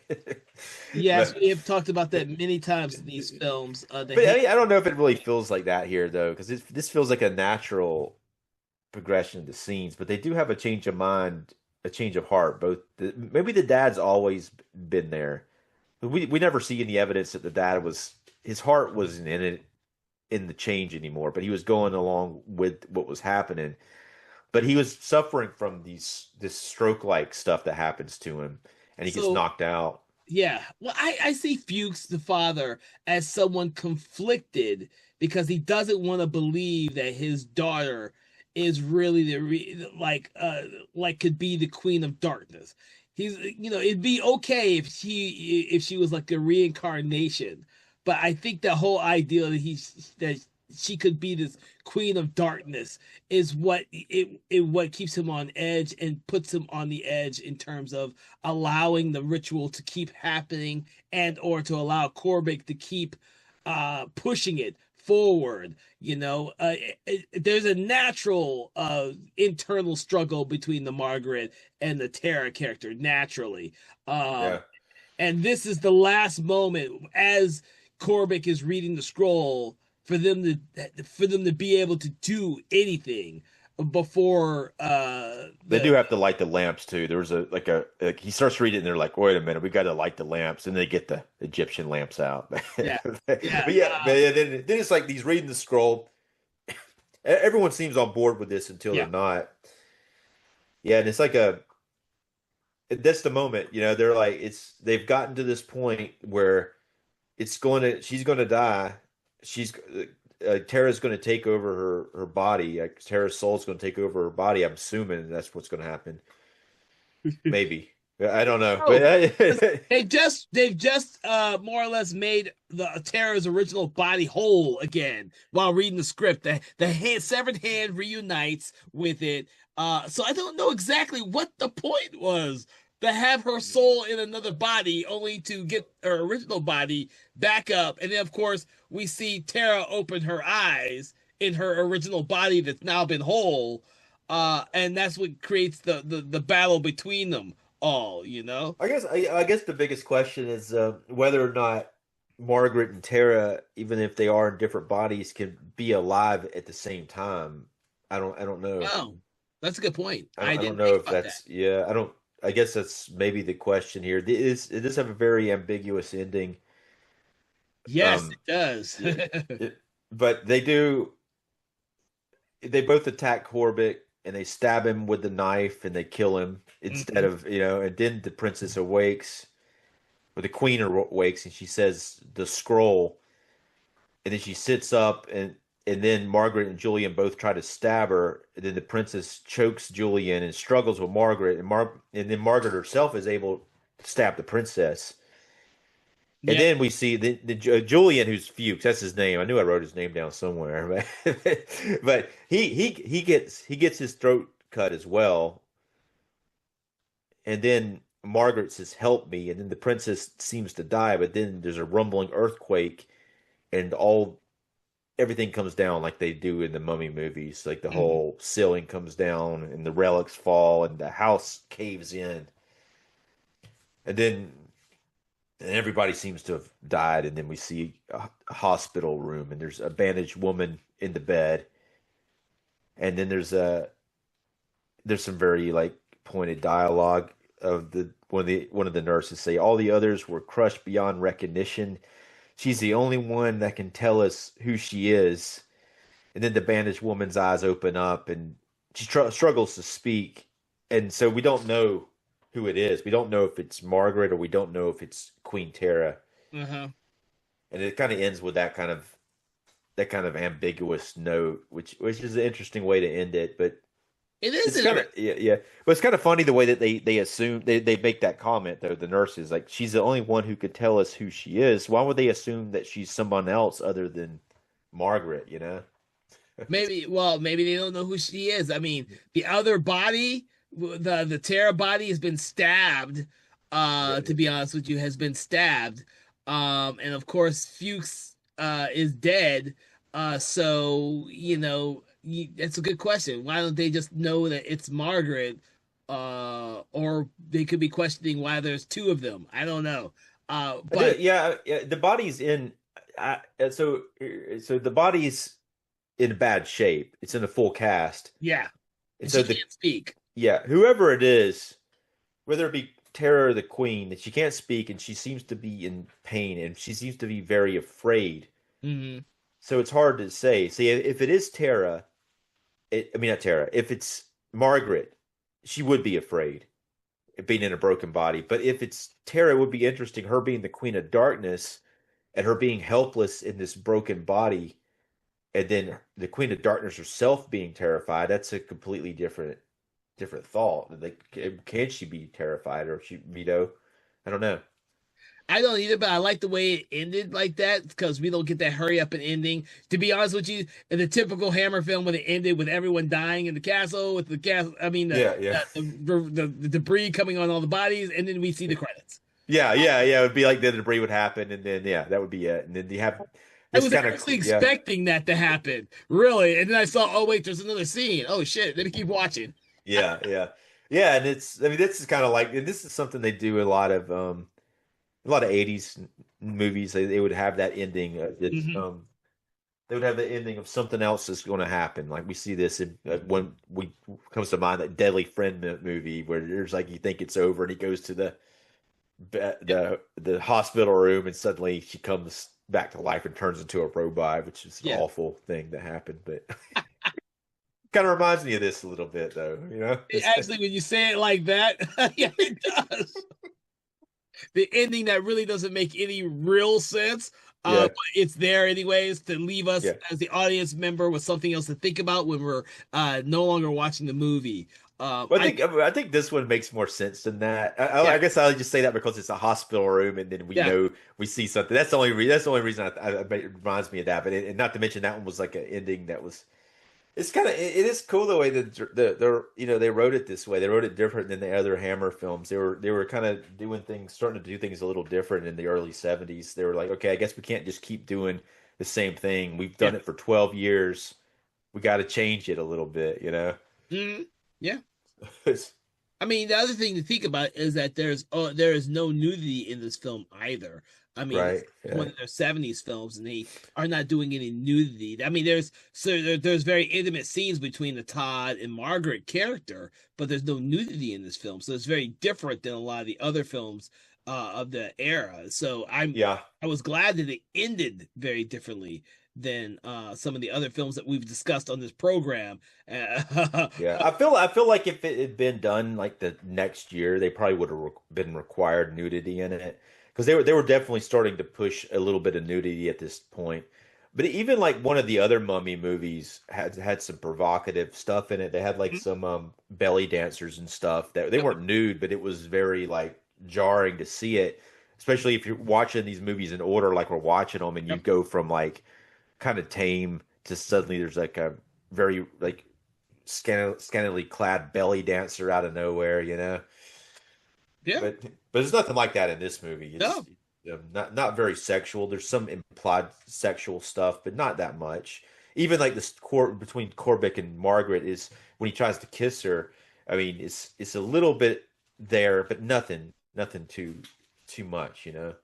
Yes, but, we have talked about that many times in these films. but I don't know if it really feels like that here though, because this feels like a natural progression of the scenes. But they do have a change of mind, a change of heart. Maybe the dad's always been there. We never see any evidence that the dad his heart wasn't in it in the change anymore, but he was going along with what was happening. But he was suffering from this stroke like stuff that happens to him, and he gets so knocked out. yeah, well, I see Fuchs the father as someone conflicted because he doesn't want to believe that his daughter is really like could be the queen of darkness. It'd be okay if she was like a reincarnation, but I think the whole idea that she could be this queen of darkness is what keeps him on edge and puts him on the edge in terms of allowing the ritual to keep happening and or to allow Korvac to keep pushing it forward. There's a natural internal struggle between the Margaret and the Tara character naturally. Yeah, And this is the last moment as Korvac is reading the scroll for them to be able to do anything before they do the have to light the lamps too. There was like he starts reading, and they're like, "Wait a minute, we got to light the lamps," and they get the Egyptian lamps out. yeah But yeah then it's like he's reading the scroll. Everyone seems on board with this until yeah they're not. Yeah, and it's like that's the moment, they're like they've gotten to this point where she's going to die. She's Tara's going to take over her body. Like, Tara's soul's going to take over her body. I'm assuming that's what's going to happen. Maybe. I don't know. Oh, But they've just more or less made the Tara's original body whole again while reading the script. The severed hand reunites with it. So I don't know exactly what the point was to have her soul in another body only to get her original body back up. And then of course we see Tara open her eyes in her original body that's now been whole. And that's what creates the battle between them all. I guess the biggest question is whether or not Margaret and Tara, even if they are in different bodies, can be alive at the same time. I don't know. Oh, that's a good point. I I don't didn't know think if about that. that's I don't. I guess that's maybe the question here. It does have a very ambiguous ending. Yes, Um, it does. but they both attack Horbick, and they stab him with the knife, and they kill him instead Mhm. of, and then the princess awakes, or the queen awakes, and she says the scroll, and then she sits up, and then Margaret and Julian both try to stab her, and then the princess chokes Julian and struggles with Margaret, and then Margaret herself is able to stab the princess. And Yep. then we see Julian, who's Fuchs. That's his name. I knew I wrote his name down somewhere, but he gets his throat cut as well. and then Margaret says, "Help me," and then the princess seems to die, but then there's a rumbling earthquake, and all everything comes down like they do in the Mummy movies. Like the Mhm. whole ceiling comes down, and the relics fall, and the house caves in, and then and everybody seems to have died. And then we see a hospital room, and there's a bandaged woman in the bed, and then there's some very like pointed dialogue of the one of the nurses say all the others were crushed beyond recognition. She's the only one that can tell us who she is. And then the bandaged woman's eyes open up, and she struggles to speak, and so we don't know who it is. We don't know if it's Margaret or we don't know if it's Queen Tara. Uh-huh. And it kind of ends with that kind of ambiguous note, which is an interesting way to end it. But It is it's kind of interesting. yeah. But it's kind of funny the way that they assume they make that comment though. The nurses like she's the only one who could tell us who she is. Why would they assume that she's someone else other than Margaret? You know? Maybe, well, maybe they don't know who she is. I mean, the other body, the Terra body has been stabbed. Yeah, To be honest with you, has been stabbed. And of course, Fuchs is dead. So that's a good question. Why don't they just know that it's Margaret? Or they could be questioning why there's two of them. I don't know. But yeah. The body's in. So the body's in bad shape. It's in a full cast, yeah, and and so she the can't speak. yeah, whoever it is, whether it be Terra or the Queen, that she can't speak and she seems to be in pain and she seems to be very afraid. Hmm. So it's hard to say. See, if it is Terra, I mean not Terra. If it's Margaret, she would be afraid of being in a broken body. But if it's Terra, it would be interesting. Her being the Queen of Darkness and her being helpless in this broken body, and then the Queen of Darkness herself being terrified. That's a completely different thought. Like, can she be terrified or she, I don't know. I don't either, but I like the way it ended like that because we don't get that hurry up and ending. To be honest with you, in the typical Hammer film, when it ended with everyone dying in the castle, with the castle, I mean Yeah, yeah, the debris coming on all the bodies, and then we see the credits. yeah. It would be like the debris would happen, and then yeah, that would be it. And then you have I this was kind of actually yeah, expecting that to happen, really, and then I saw, oh wait, there's another scene. Oh shit! Let me keep watching. yeah. And it's I mean this is kind of like and this is something they do a lot of 80s movies. They would have that ending. Hmm. They would have the ending of something else that's going to happen. Like we see this in when we comes to mind that Deadly Friend movie where there's like you think it's over and he goes to the hospital room and suddenly she comes back to life and turns into a robot, which is an Yeah. awful thing to happen. But kind of reminds me of this a little bit, though. You know, Actually, when you say it like that, yeah, it does. The ending that really doesn't make any real sense. yeah, But it's there anyways to leave us yeah. as the audience member with something else to think about when we're no longer watching the movie. Well, I I think this one makes more sense than that. Yeah, I guess I'll just say that because it's a hospital room, and then we yeah. know we see something. That's the only reason it reminds me of that. But and not to mention that one was like an ending that was. It's kind of it is cool the way that they wrote it this way. They wrote it different than the other Hammer films. They were kind of doing things, starting to do things a little different in the early '70s. They were like, okay, I guess we can't just keep doing the same thing. We've Yeah. done it for 12 years. We got to change it a little bit, Mhm. Yeah. It's- I mean, the other thing to think about is that there is no nudity in this film either. I mean, right? it's Yeah, one of their '70s films, and they are not doing any nudity. I mean, there's very intimate scenes between the Todd and Margaret character, but there's no nudity in this film, so it's very different than a lot of the other films of the era. So yeah. I was glad that it ended very differently than some of the other films that we've discussed on this program. Yeah, I feel like if it had been done like the next year, they probably would have been required nudity in it because they were definitely starting to push a little bit of nudity at this point. But even like one of the other Mummy movies had some provocative stuff in it. They had like some belly dancers and stuff that they weren't nude, but it was very like jarring to see it, especially if you're watching these movies in order like we're watching them, and you Yep. go from like kind of tame to suddenly there's like a very like scantily clad belly dancer out of nowhere. Yeah. but there's nothing like that in this movie. It's No. not very sexual. There's some implied sexual stuff, but not that much. Even like this court between Corbett and Margaret is when he tries to kiss her. I mean, it's a little bit there, but nothing too much, you know.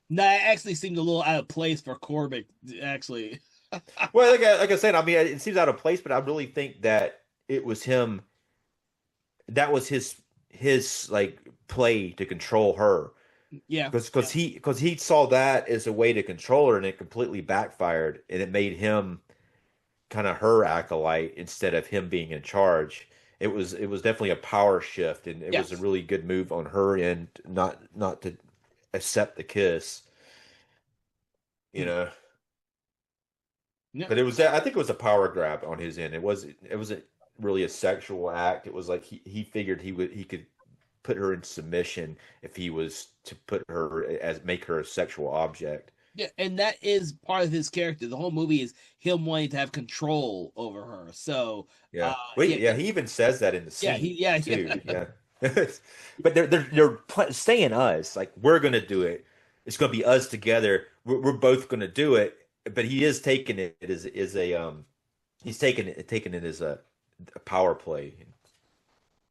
No, it actually seemed a little out of place for Corbett. Actually, Well, like I said, I mean, it seems out of place, but I really think that it was him. That was his like play to control her yeah, because he saw that as a way to control her, and it completely backfired, and it made him kind of her acolyte instead of him being in charge. It was definitely a power shift, and it was a yes, really good move on her end, not to accept the kiss, you mm, know. yeah. But it was I think it was a power grab on his end. It wasn't really a sexual act. It was like he figured he could put her in submission if he was to put her as make her a sexual object. Yeah, and that is part of his character. The whole movie is him wanting to have control over her. So, Yeah. Well, yeah, yeah, he even says that in the yeah, scene yeah. too. Yeah. But they're saying us like we're gonna do it. It's gonna be us together. We're both gonna do it. But he is taking it as a he's taking it as a power play.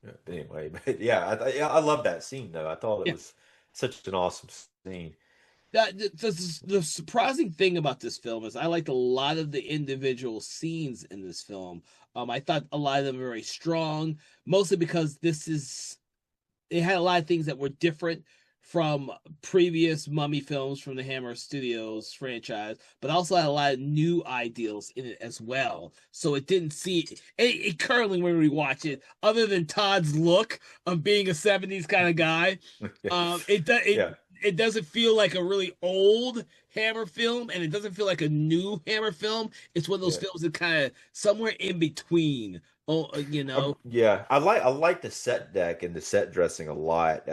Yeah, anyway, but yeah, yeah, I love that scene though. I thought it Yeah. was such an awesome scene. The surprising thing about this film is I liked a lot of the individual scenes in this film. I thought a lot of them were very strong, mostly because it had a lot of things that were different from previous Mummy films from the Hammer Studios franchise, but also had a lot of new ideals in it as well. So it didn't see it currently when we watch it, other than Todd's look of being a 70s kind of guy, it does Yeah, it doesn't feel like a really old Hammer film, and it doesn't feel like a new Hammer film. It's one of those yeah. films that kind of somewhere in between. Oh, Yeah, I like the set deck and the set dressing a lot.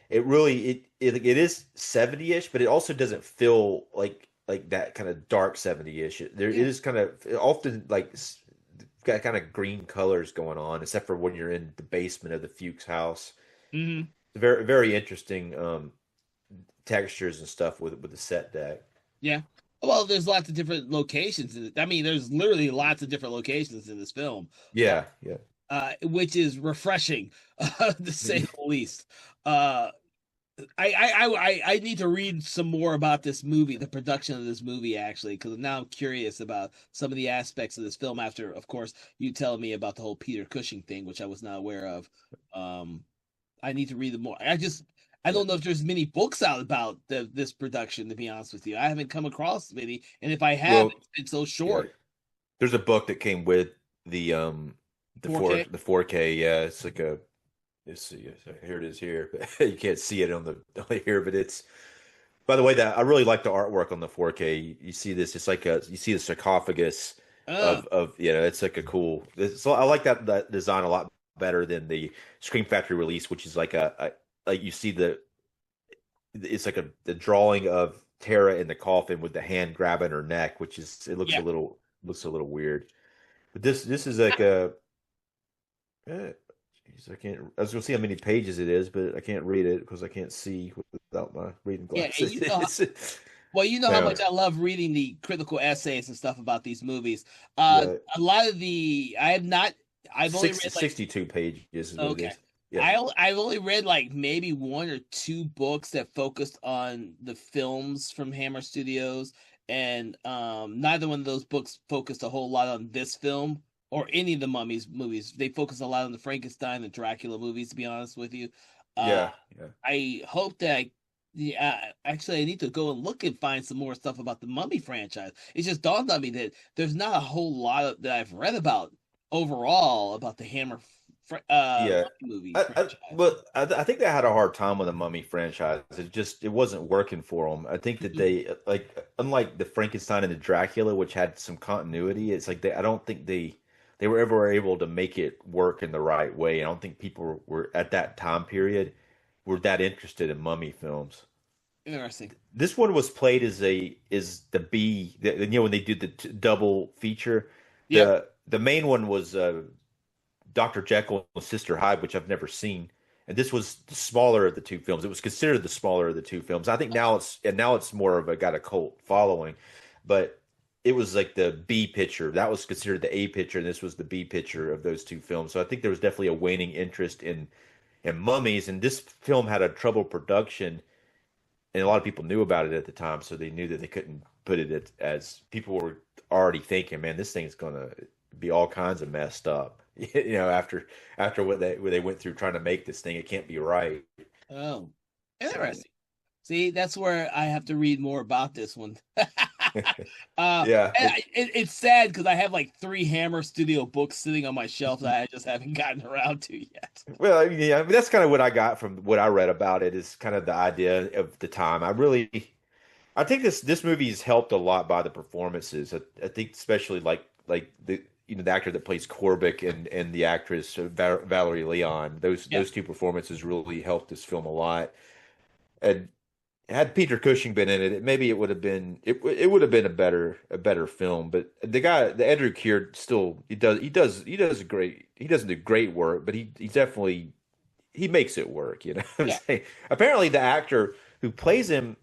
It really it is 70-ish, but it also doesn't feel like that kind of dark 70-ish. There it yeah. is kind of often like got kind of green colors going on, except for when you're in the basement of the Fuchs house. Hmm. Very very interesting textures and stuff with the set deck. Yeah. Well, there's lots of different locations in it. I mean, there's literally lots of different locations in this film, Yeah, yeah. which is refreshing, to say the least. Uh, I need to read some more about this movie, the production of this movie, actually, because now I'm curious about some of the aspects of this film. After, of course, you telling me about the whole Peter Cushing thing, which I was not aware of. Um, I need to read them more. I Yeah. don't know if there's many books out about this production. To be honest with you, I haven't come across many, and if I have, Well, it's been so yeah. short. There's a book that came with the 4K. 4K. Yeah, it's like a let's see. So here it is here, but you can't see it on the on here. But it's by the way that I really like the artwork on the 4K. You see this? It's like a you see the sarcophagus Oh, of it's like a cool. So I like that design a lot better than the Scream Factory release, which is like a like you see it's like the drawing of Tara in the coffin with the hand grabbing her neck, which is it yeah. looks a little weird. But this is like a geez, I can't. I was gonna see how many pages it is, but I can't read it because I can't see without my reading Yeah, and glasses. well, you know how Yeah, much I love reading the critical essays and stuff about these movies. yeah. A lot of I have not. I've only read like 62 pages is what it okay. is. Yeah, I've only read like maybe one or two books that focused on the films from Hammer Studios, and neither one of those books focused a whole lot on this film or any of the Mummies movies. They focused a lot on the Frankenstein and Dracula movies, to be honest with you. Uh, yeah, yeah. I hope that yeah, actually, I need to go and look and find some more stuff about the Mummy franchise. It just dawned on me that there's not a whole lot that I've read about overall about the Hammer Yeah. Mummy movie franchise. I think they had a hard time with the Mummy franchise. It wasn't working for them. I think that Mhm. they like unlike the Frankenstein and the Dracula, which had some continuity. It's like I don't think they were ever able to make it work in the right way. I don't think people were at that time period were that interested in mummy films. Interesting. This one was played as the B. When they did the double feature, Yep. the main one was Dr. Jekyll and Sister Hyde, which I've never seen. and this was the smaller of the two films. It was considered the smaller of the two films. I think now it's more of a got a cult following, but it was like the B picture. That was considered the A picture, and this was the B picture of those two films. So I think there was definitely a waning interest in mummies, and this film had a troubled production, and a lot of people knew about it at the time, so they knew that they couldn't put it as people were already thinking, man, this thing's gonna be all kinds of messed up. After what they went through trying to make this thing, it can't be right. Oh, interesting. See, that's where I have to read more about this one. Yeah, It's sad because I have like 3 Hammer Studio books sitting on my shelf that I just haven't gotten around to yet. well, yeah, I mean, that's kind of what I got from what I read about it is kind of the idea of the time. I think this movie is helped a lot by the performances. I think especially like the the actor that plays Korbick and the actress Valerie Leon. Yeah. Those two performances really helped this film a lot. And had Peter Cushing been in it, maybe it would have been it would have been a better film. But the Andrew Keir still he does a great he doesn't do great work, but he definitely he makes it work. You know what Yeah. I'm saying? Apparently, the actor who plays him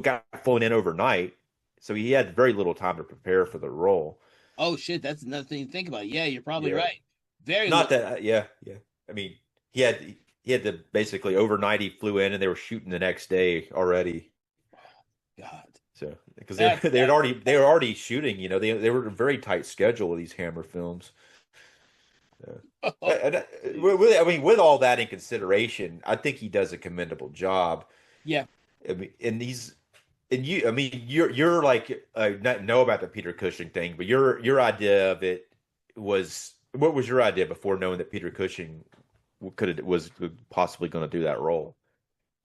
got flown in overnight, so he had very little time to prepare for the role. Oh shit, that's another thing to think about. Yeah, you're probably Yeah, right. Very not little. that. Yeah, yeah. I mean, he had to basically overnight. He flew in, and they were shooting the next day already. God. So because That, that, they were already shooting. They were a very tight schedule with these Hammer films. I mean, with all that in consideration, I think he does a commendable job. yeah. I mean, I mean, you're like not know about the Peter Cushing thing, but your idea of it was what was your idea before knowing that Peter Cushing was possibly going to do that role?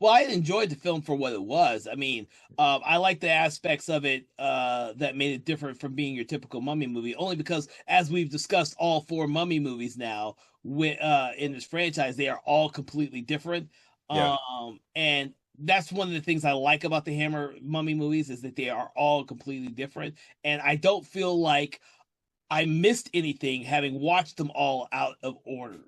Well, I enjoyed the film for what it was. I mean, I like the aspects of it that made it different from being your typical mummy movie, only because, as we've discussed, all 4 mummy movies now in this franchise, they are all completely different. Yeah, And that's one of the things I like about the Hammer mummy movies is that they are all completely different, and I don't feel like I missed anything having watched them all out of order.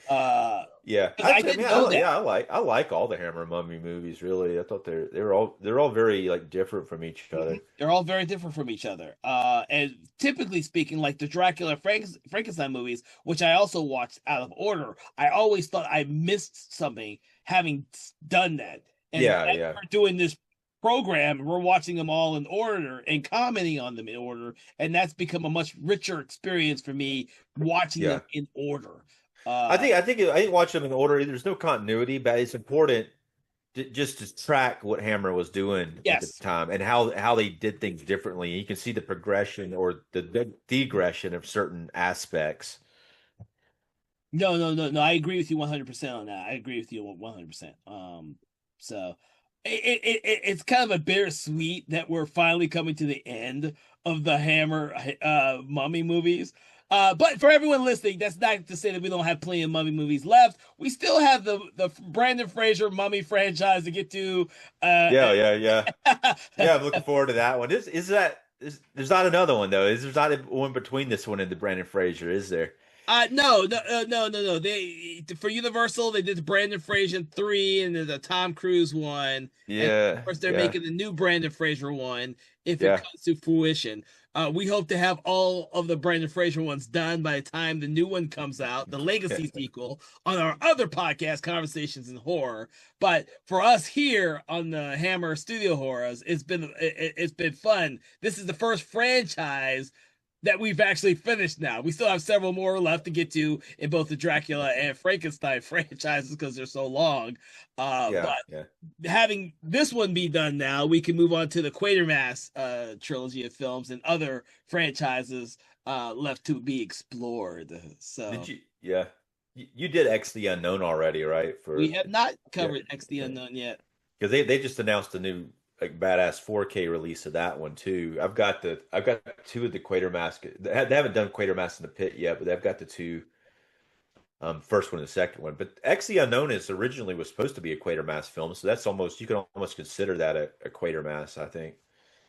Uh, yeah. 'Cause I I mean, didn't know that. I like all the Hammer Mummy movies. Really, I thought they're all very like different from each other. They're all very different from each other. And typically speaking, like the Dracula Frankenstein movies, which I also watched out of order, I always thought I missed something having done that. And Yeah, as yeah, we're doing this program, we're watching them all in order and commenting on them in order, and that's become a much richer experience for me watching yeah. them in order. Uh, I think watching them in order. There's no continuity, but it's important just to track what Hammer was doing at the yes. time and how they did things differently. You can see the progression or the degression of certain aspects. No. I agree with you 100% on that. I agree with you 100%. So it's kind of a bittersweet that we're finally coming to the end of the Hammer mummy movies. But for everyone listening, that's not to say that we don't have plenty of mummy movies left. We still have the Brandon Fraser mummy franchise to get to. Yeah, yeah, yeah, yeah. I'm looking forward to that one. There's not another one though? There's not one between this one and the Brandon Fraser, is there? No. They for Universal they did the Brandon Fraser 3 and the Tom Cruise one, and of Yeah, course they're yeah, making the new Brandon Fraser one if it yeah, comes to fruition. We hope to have all of the Brandon Fraser ones done by the time the new one comes out, the yeah, Legacy sequel, on our other podcast, Conversations in Horror. But for us here on the Hammer Studio Horrors, it's been fun. This is the first franchise that we've actually finished now. We still have several more left to get to in both the Dracula and Frankenstein franchises because they're so long. yeah, But yeah. having this one be done now, we can move on to the Quatermass trilogy of films and other franchises left to be explored. So Did you? Yeah, you did X the Unknown already, right? we have not Yeah, covered X the Unknown yet. because they just announced a new like badass 4K release of that one too. I've got two of the Quatermass. They haven't done Quatermass in the Pit yet, but they've got the two. First one and the second one. But X the Unknown is originally was supposed to be a Quatermass film, so that's almost you can almost consider that a Quatermass, I think,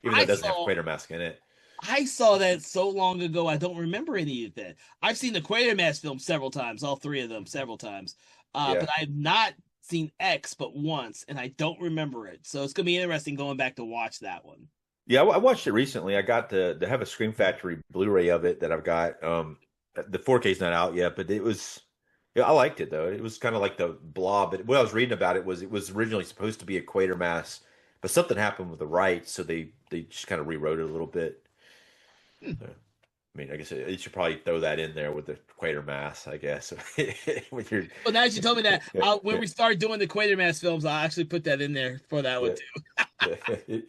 even though I it doesn't have saw Quatermass in it. I saw that so long ago, I don't remember any of that. I've seen the Quatermass film several times, all three of them several times. Yeah. But I've not seen X but once, and I don't remember it. So it's gonna be interesting going back to watch that one. Yeah, I watched it recently. I got to have a Scream Factory Blu-ray of it that I've got. The 4K is not out yet, but it was. Yeah, I liked it though. It was kind of like the Blob. But what I was reading about it was originally supposed to be a Quatermass, but something happened with the rights, so they just kind of rewrote it a little bit. Hmm. I mean, I guess you should probably throw that in there with the Quatermass, I guess. When you're, Well, now that you told me that, yeah, when we start doing the Quatermass films, I'll actually put that in there for that one yeah, too. yeah.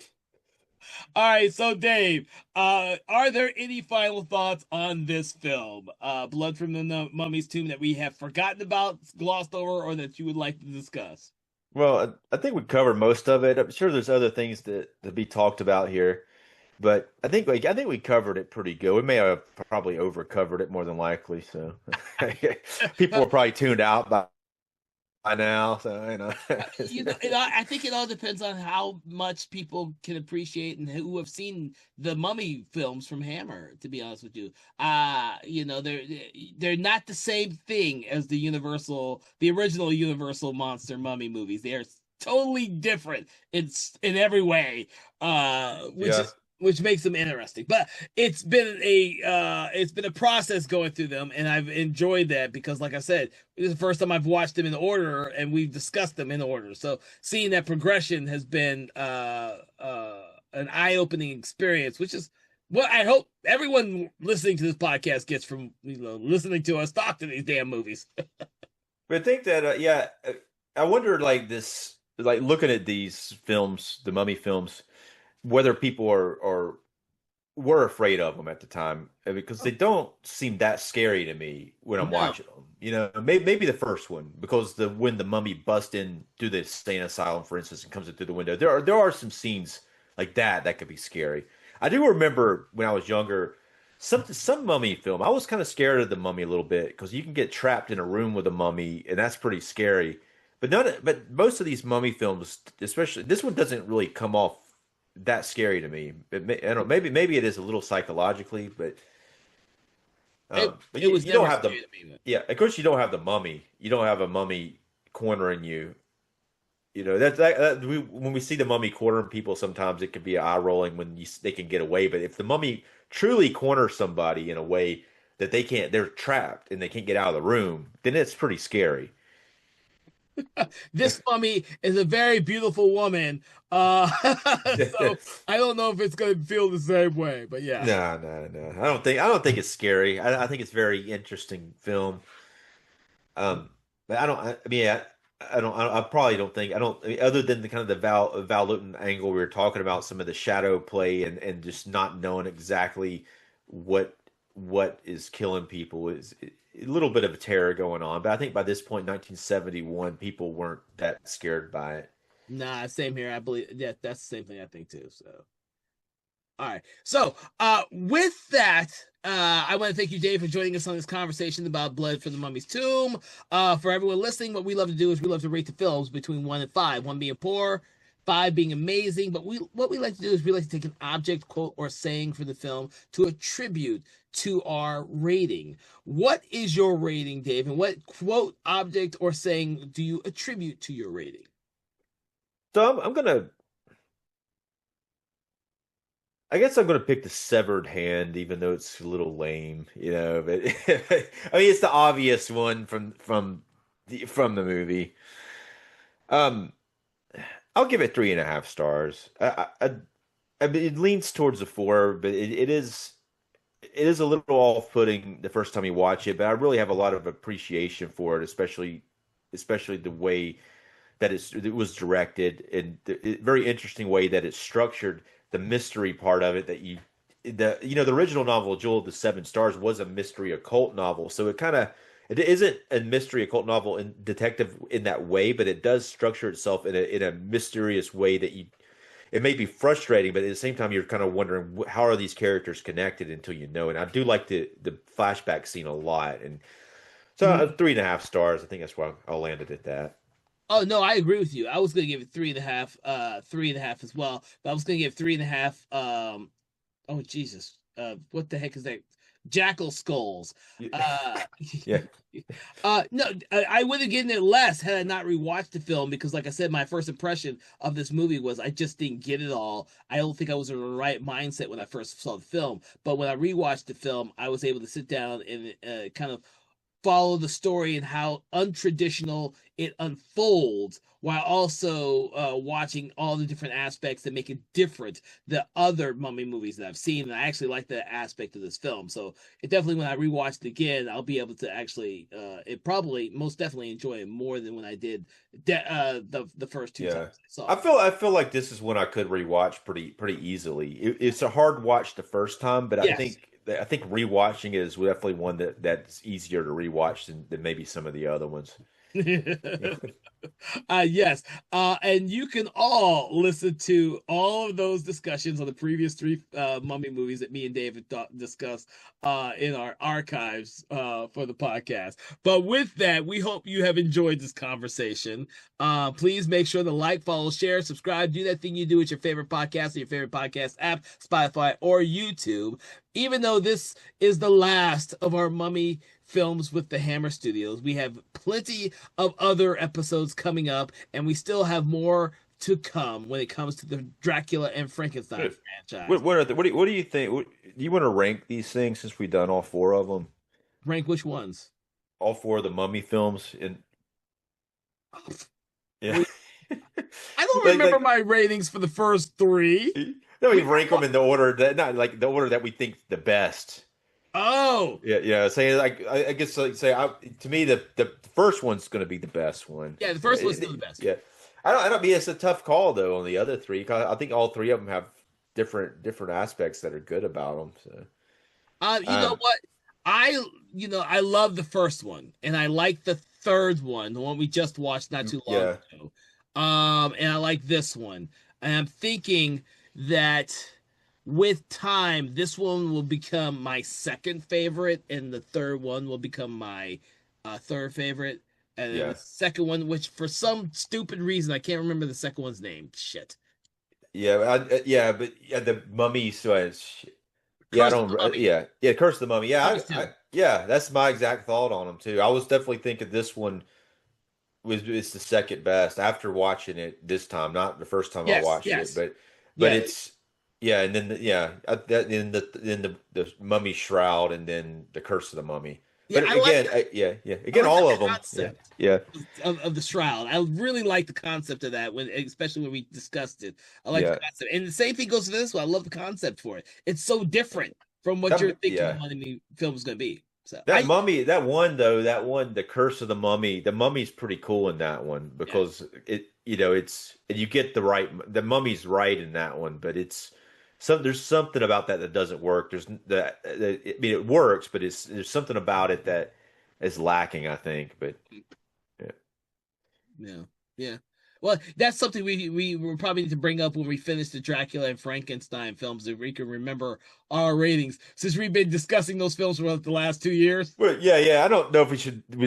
All right, so Dave, are there any final thoughts on this film, Blood from the Mummy's Tomb, that we have forgotten about, glossed over, or that you would like to discuss? Well, I think we covered most of it. I'm sure there's other things to be talked about here, but I think we covered it pretty good. We may have probably over covered it more than likely, so people are probably tuned out by now. So I think it all depends on how much people can appreciate and who have seen the Mummy films from Hammer. To be honest with you, they're not the same thing as the original Universal monster Mummy movies. They are totally different in every way, yeah. which makes them interesting. But it's been a process going through them, and I've enjoyed that because, like I said, this is the first time I've watched them in order, and we've discussed them in order. So seeing that progression has been an eye-opening experience, which is what I hope everyone listening to this podcast gets from listening to us talk to these damn movies. But I think that I wonder like looking at these films, the Mummy films, whether people are were afraid of them at the time because they don't seem that scary to me when I'm No, watching them. You know, maybe the first one because when the mummy busts in through the insane asylum, for instance, and comes in through the window, there are some scenes like that could be scary. I do remember when I was younger, some mummy film. I was kind of scared of the mummy a little bit because you can get trapped in a room with a mummy, and that's pretty scary. But most of these mummy films, especially this one, doesn't really come off that scary to me. I don't maybe it is a little psychologically, but it was you don't never have scary to me. yeah, of course you don't have the mummy. You don't have a mummy cornering you. You know when we see the mummy cornering people, sometimes it can be eye rolling when they can get away. But if the mummy truly corners somebody in a way that they're trapped and they can't get out of the room, then it's pretty scary. This mummy is a very beautiful woman. So I don't know if it's going to feel the same way, but yeah. No, no, no. I don't think it's scary. I think it's a very interesting film. But I don't. I mean, I probably don't think. I don't. I mean, other than the kind of the Val Lewton angle we were talking about, some of the shadow play and just not knowing exactly what is killing people is a little bit of a terror going on. But I think by this point, 1971, people weren't that scared by it. Nah, same here. I believe, yeah, that's the same thing I think too. So, all right. So, with that, I want to thank you, Dave, for joining us on this conversation about Blood for the Mummy's Tomb. For everyone listening, what we love to do is we love to rate the films between 1 and 5, 1 being poor, 5 being amazing. But what we like to do is we like to take an object, quote, or saying for the film to attribute to our rating. What is your rating, Dave? And what quote, object, or saying do you attribute to your rating? So I guess I'm gonna pick the severed hand, even though it's a little lame, you know. But I mean, it's the obvious one from the movie. Um, I'll give it 3.5 stars. I mean, it leans towards a 4, but it is a little off-putting the first time you watch it. But I really have a lot of appreciation for it, especially the way that it was directed and the very interesting way that it's structured. The mystery part of it the original novel Jewel of the Seven Stars was a mystery occult novel, so it isn't a mystery occult novel and detective in that way, but it does structure itself in a mysterious way that it may be frustrating, but at the same time you're kind of wondering how are these characters connected until you know. And I do like the flashback scene a lot, and so 3.5 stars. I think that's why I landed at that. Oh no, I agree with you. I was gonna give it 3.5, 3.5 as well. But I was gonna give 3.5. Oh Jesus, what the heck is that? Jackal Skulls. Yeah. No, I would have given it less had I not rewatched the film because, like I said, my first impression of this movie was I just didn't get it all. I don't think I was in the right mindset when I first saw the film. But when I rewatched the film, I was able to sit down and kind of follow the story and how untraditional it unfolds while also watching all the different aspects that make it different than other mummy movies that I've seen. And I actually like that aspect of this film. So it definitely, when I rewatch it again, I'll be able to actually most definitely enjoy it more than when I did the first two times I saw it. I feel like this is one I could rewatch pretty easily. It's a hard watch the first time, but Yes. I think rewatching it is definitely one that's easier to rewatch than maybe some of the other ones. Yes. And you can all listen to all of those discussions on the previous three mummy movies that me and David discussed in our archives for the podcast. But with that, we hope you have enjoyed this conversation. Please make sure to like, follow, share, subscribe, do that thing you do with your favorite podcast or your favorite podcast app, Spotify or YouTube. Even though this is the last of our mummy films with the Hammer Studios, we have plenty of other episodes coming up, and we still have more to come when it comes to the Dracula and Frankenstein franchise. What do you think? Do you want to rank these things since we've done all four of them? Rank which ones? All four of the mummy films yeah. I don't remember my ratings for the first three. No, we rank them in the order that not like the order that we think the best. Oh, yeah. Say like I guess like say to me the first one's going to be the best one. Yeah, the first one's still the best. Yeah, I don't mean it's a tough call though on the other three. 'Cause I think all three of them have different aspects that are good about them. So. You know what? I love the first one, and I like the third one, the one we just watched not too long ago. And I like this one, and I'm thinking that with time, this one will become my second favorite, and the third one will become my third favorite. And then the second one, which for some stupid reason I can't remember the second one's name. Shit. The Mummy. So I don't. Yeah, Curse of the Mummy. Yeah, that's my exact thought on them too. I was definitely thinking this one it's the second best after watching it this time, not the first time I watched it, but it's and then the Mummy Shroud and then the Curse of the Mummy. But again, all of them. Of the Shroud. I really like the concept of that especially when we discussed it. I like the concept, and the same thing goes for this one. I love the concept for it. It's so different from what you're thinking the film is going to be. So Mummy, the Curse of the Mummy. The Mummy's pretty cool in that one because you get the Mummy's right in that one, but there's something about that doesn't work. It works, but there's something about it that is lacking, I think. But yeah. Well, that's something we will probably need to bring up when we finish the Dracula and Frankenstein films, if we can remember our ratings, since we've been discussing those films for the last 2 years. Well, I don't know if we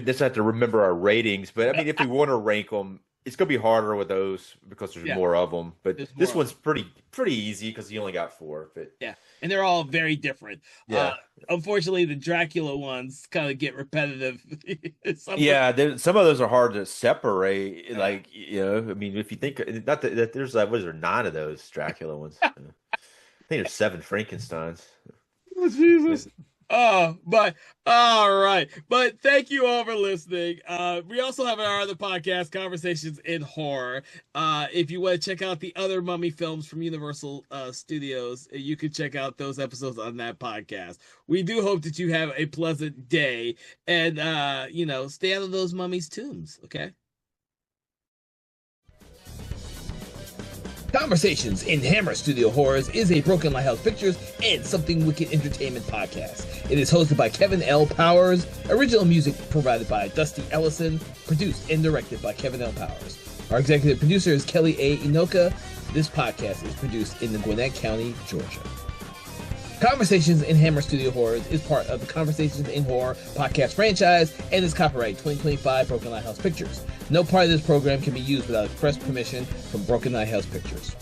just have to remember our ratings, but I mean, if we want to rank them, it's going to be harder with those because there's more of them. But this one's pretty easy because you only got 4. But and they're all very different. Unfortunately, the Dracula ones kind of get repetitive. Some of those are hard to separate. Yeah. Like I mean, if you think not that there's 9 of those Dracula ones. I think there's 7 Frankensteins. Oh, Jesus. But all right. But thank you all for listening. We also have our other podcast, Conversations in Horror. If you want to check out the other mummy films from Universal Studios, you can check out those episodes on that podcast. We do hope that you have a pleasant day and stay out of those mummies' tombs, okay? Conversations in Hammer Studio Horrors is a Broken Lighthouse Pictures and Something Wicked Entertainment podcast. It is hosted by Kevin L. Powers, original music provided by Dusty Ellison, produced and directed by Kevin L. Powers. Our executive producer is Kelly A. Inoka. This podcast is produced in Gwinnett County, Georgia. Conversations in Hammer Studio Horrors is part of the Conversations in Horror podcast franchise and is copyright 2025 Broken Lighthouse Pictures. No part of this program can be used without express permission from Broken Lighthouse Pictures.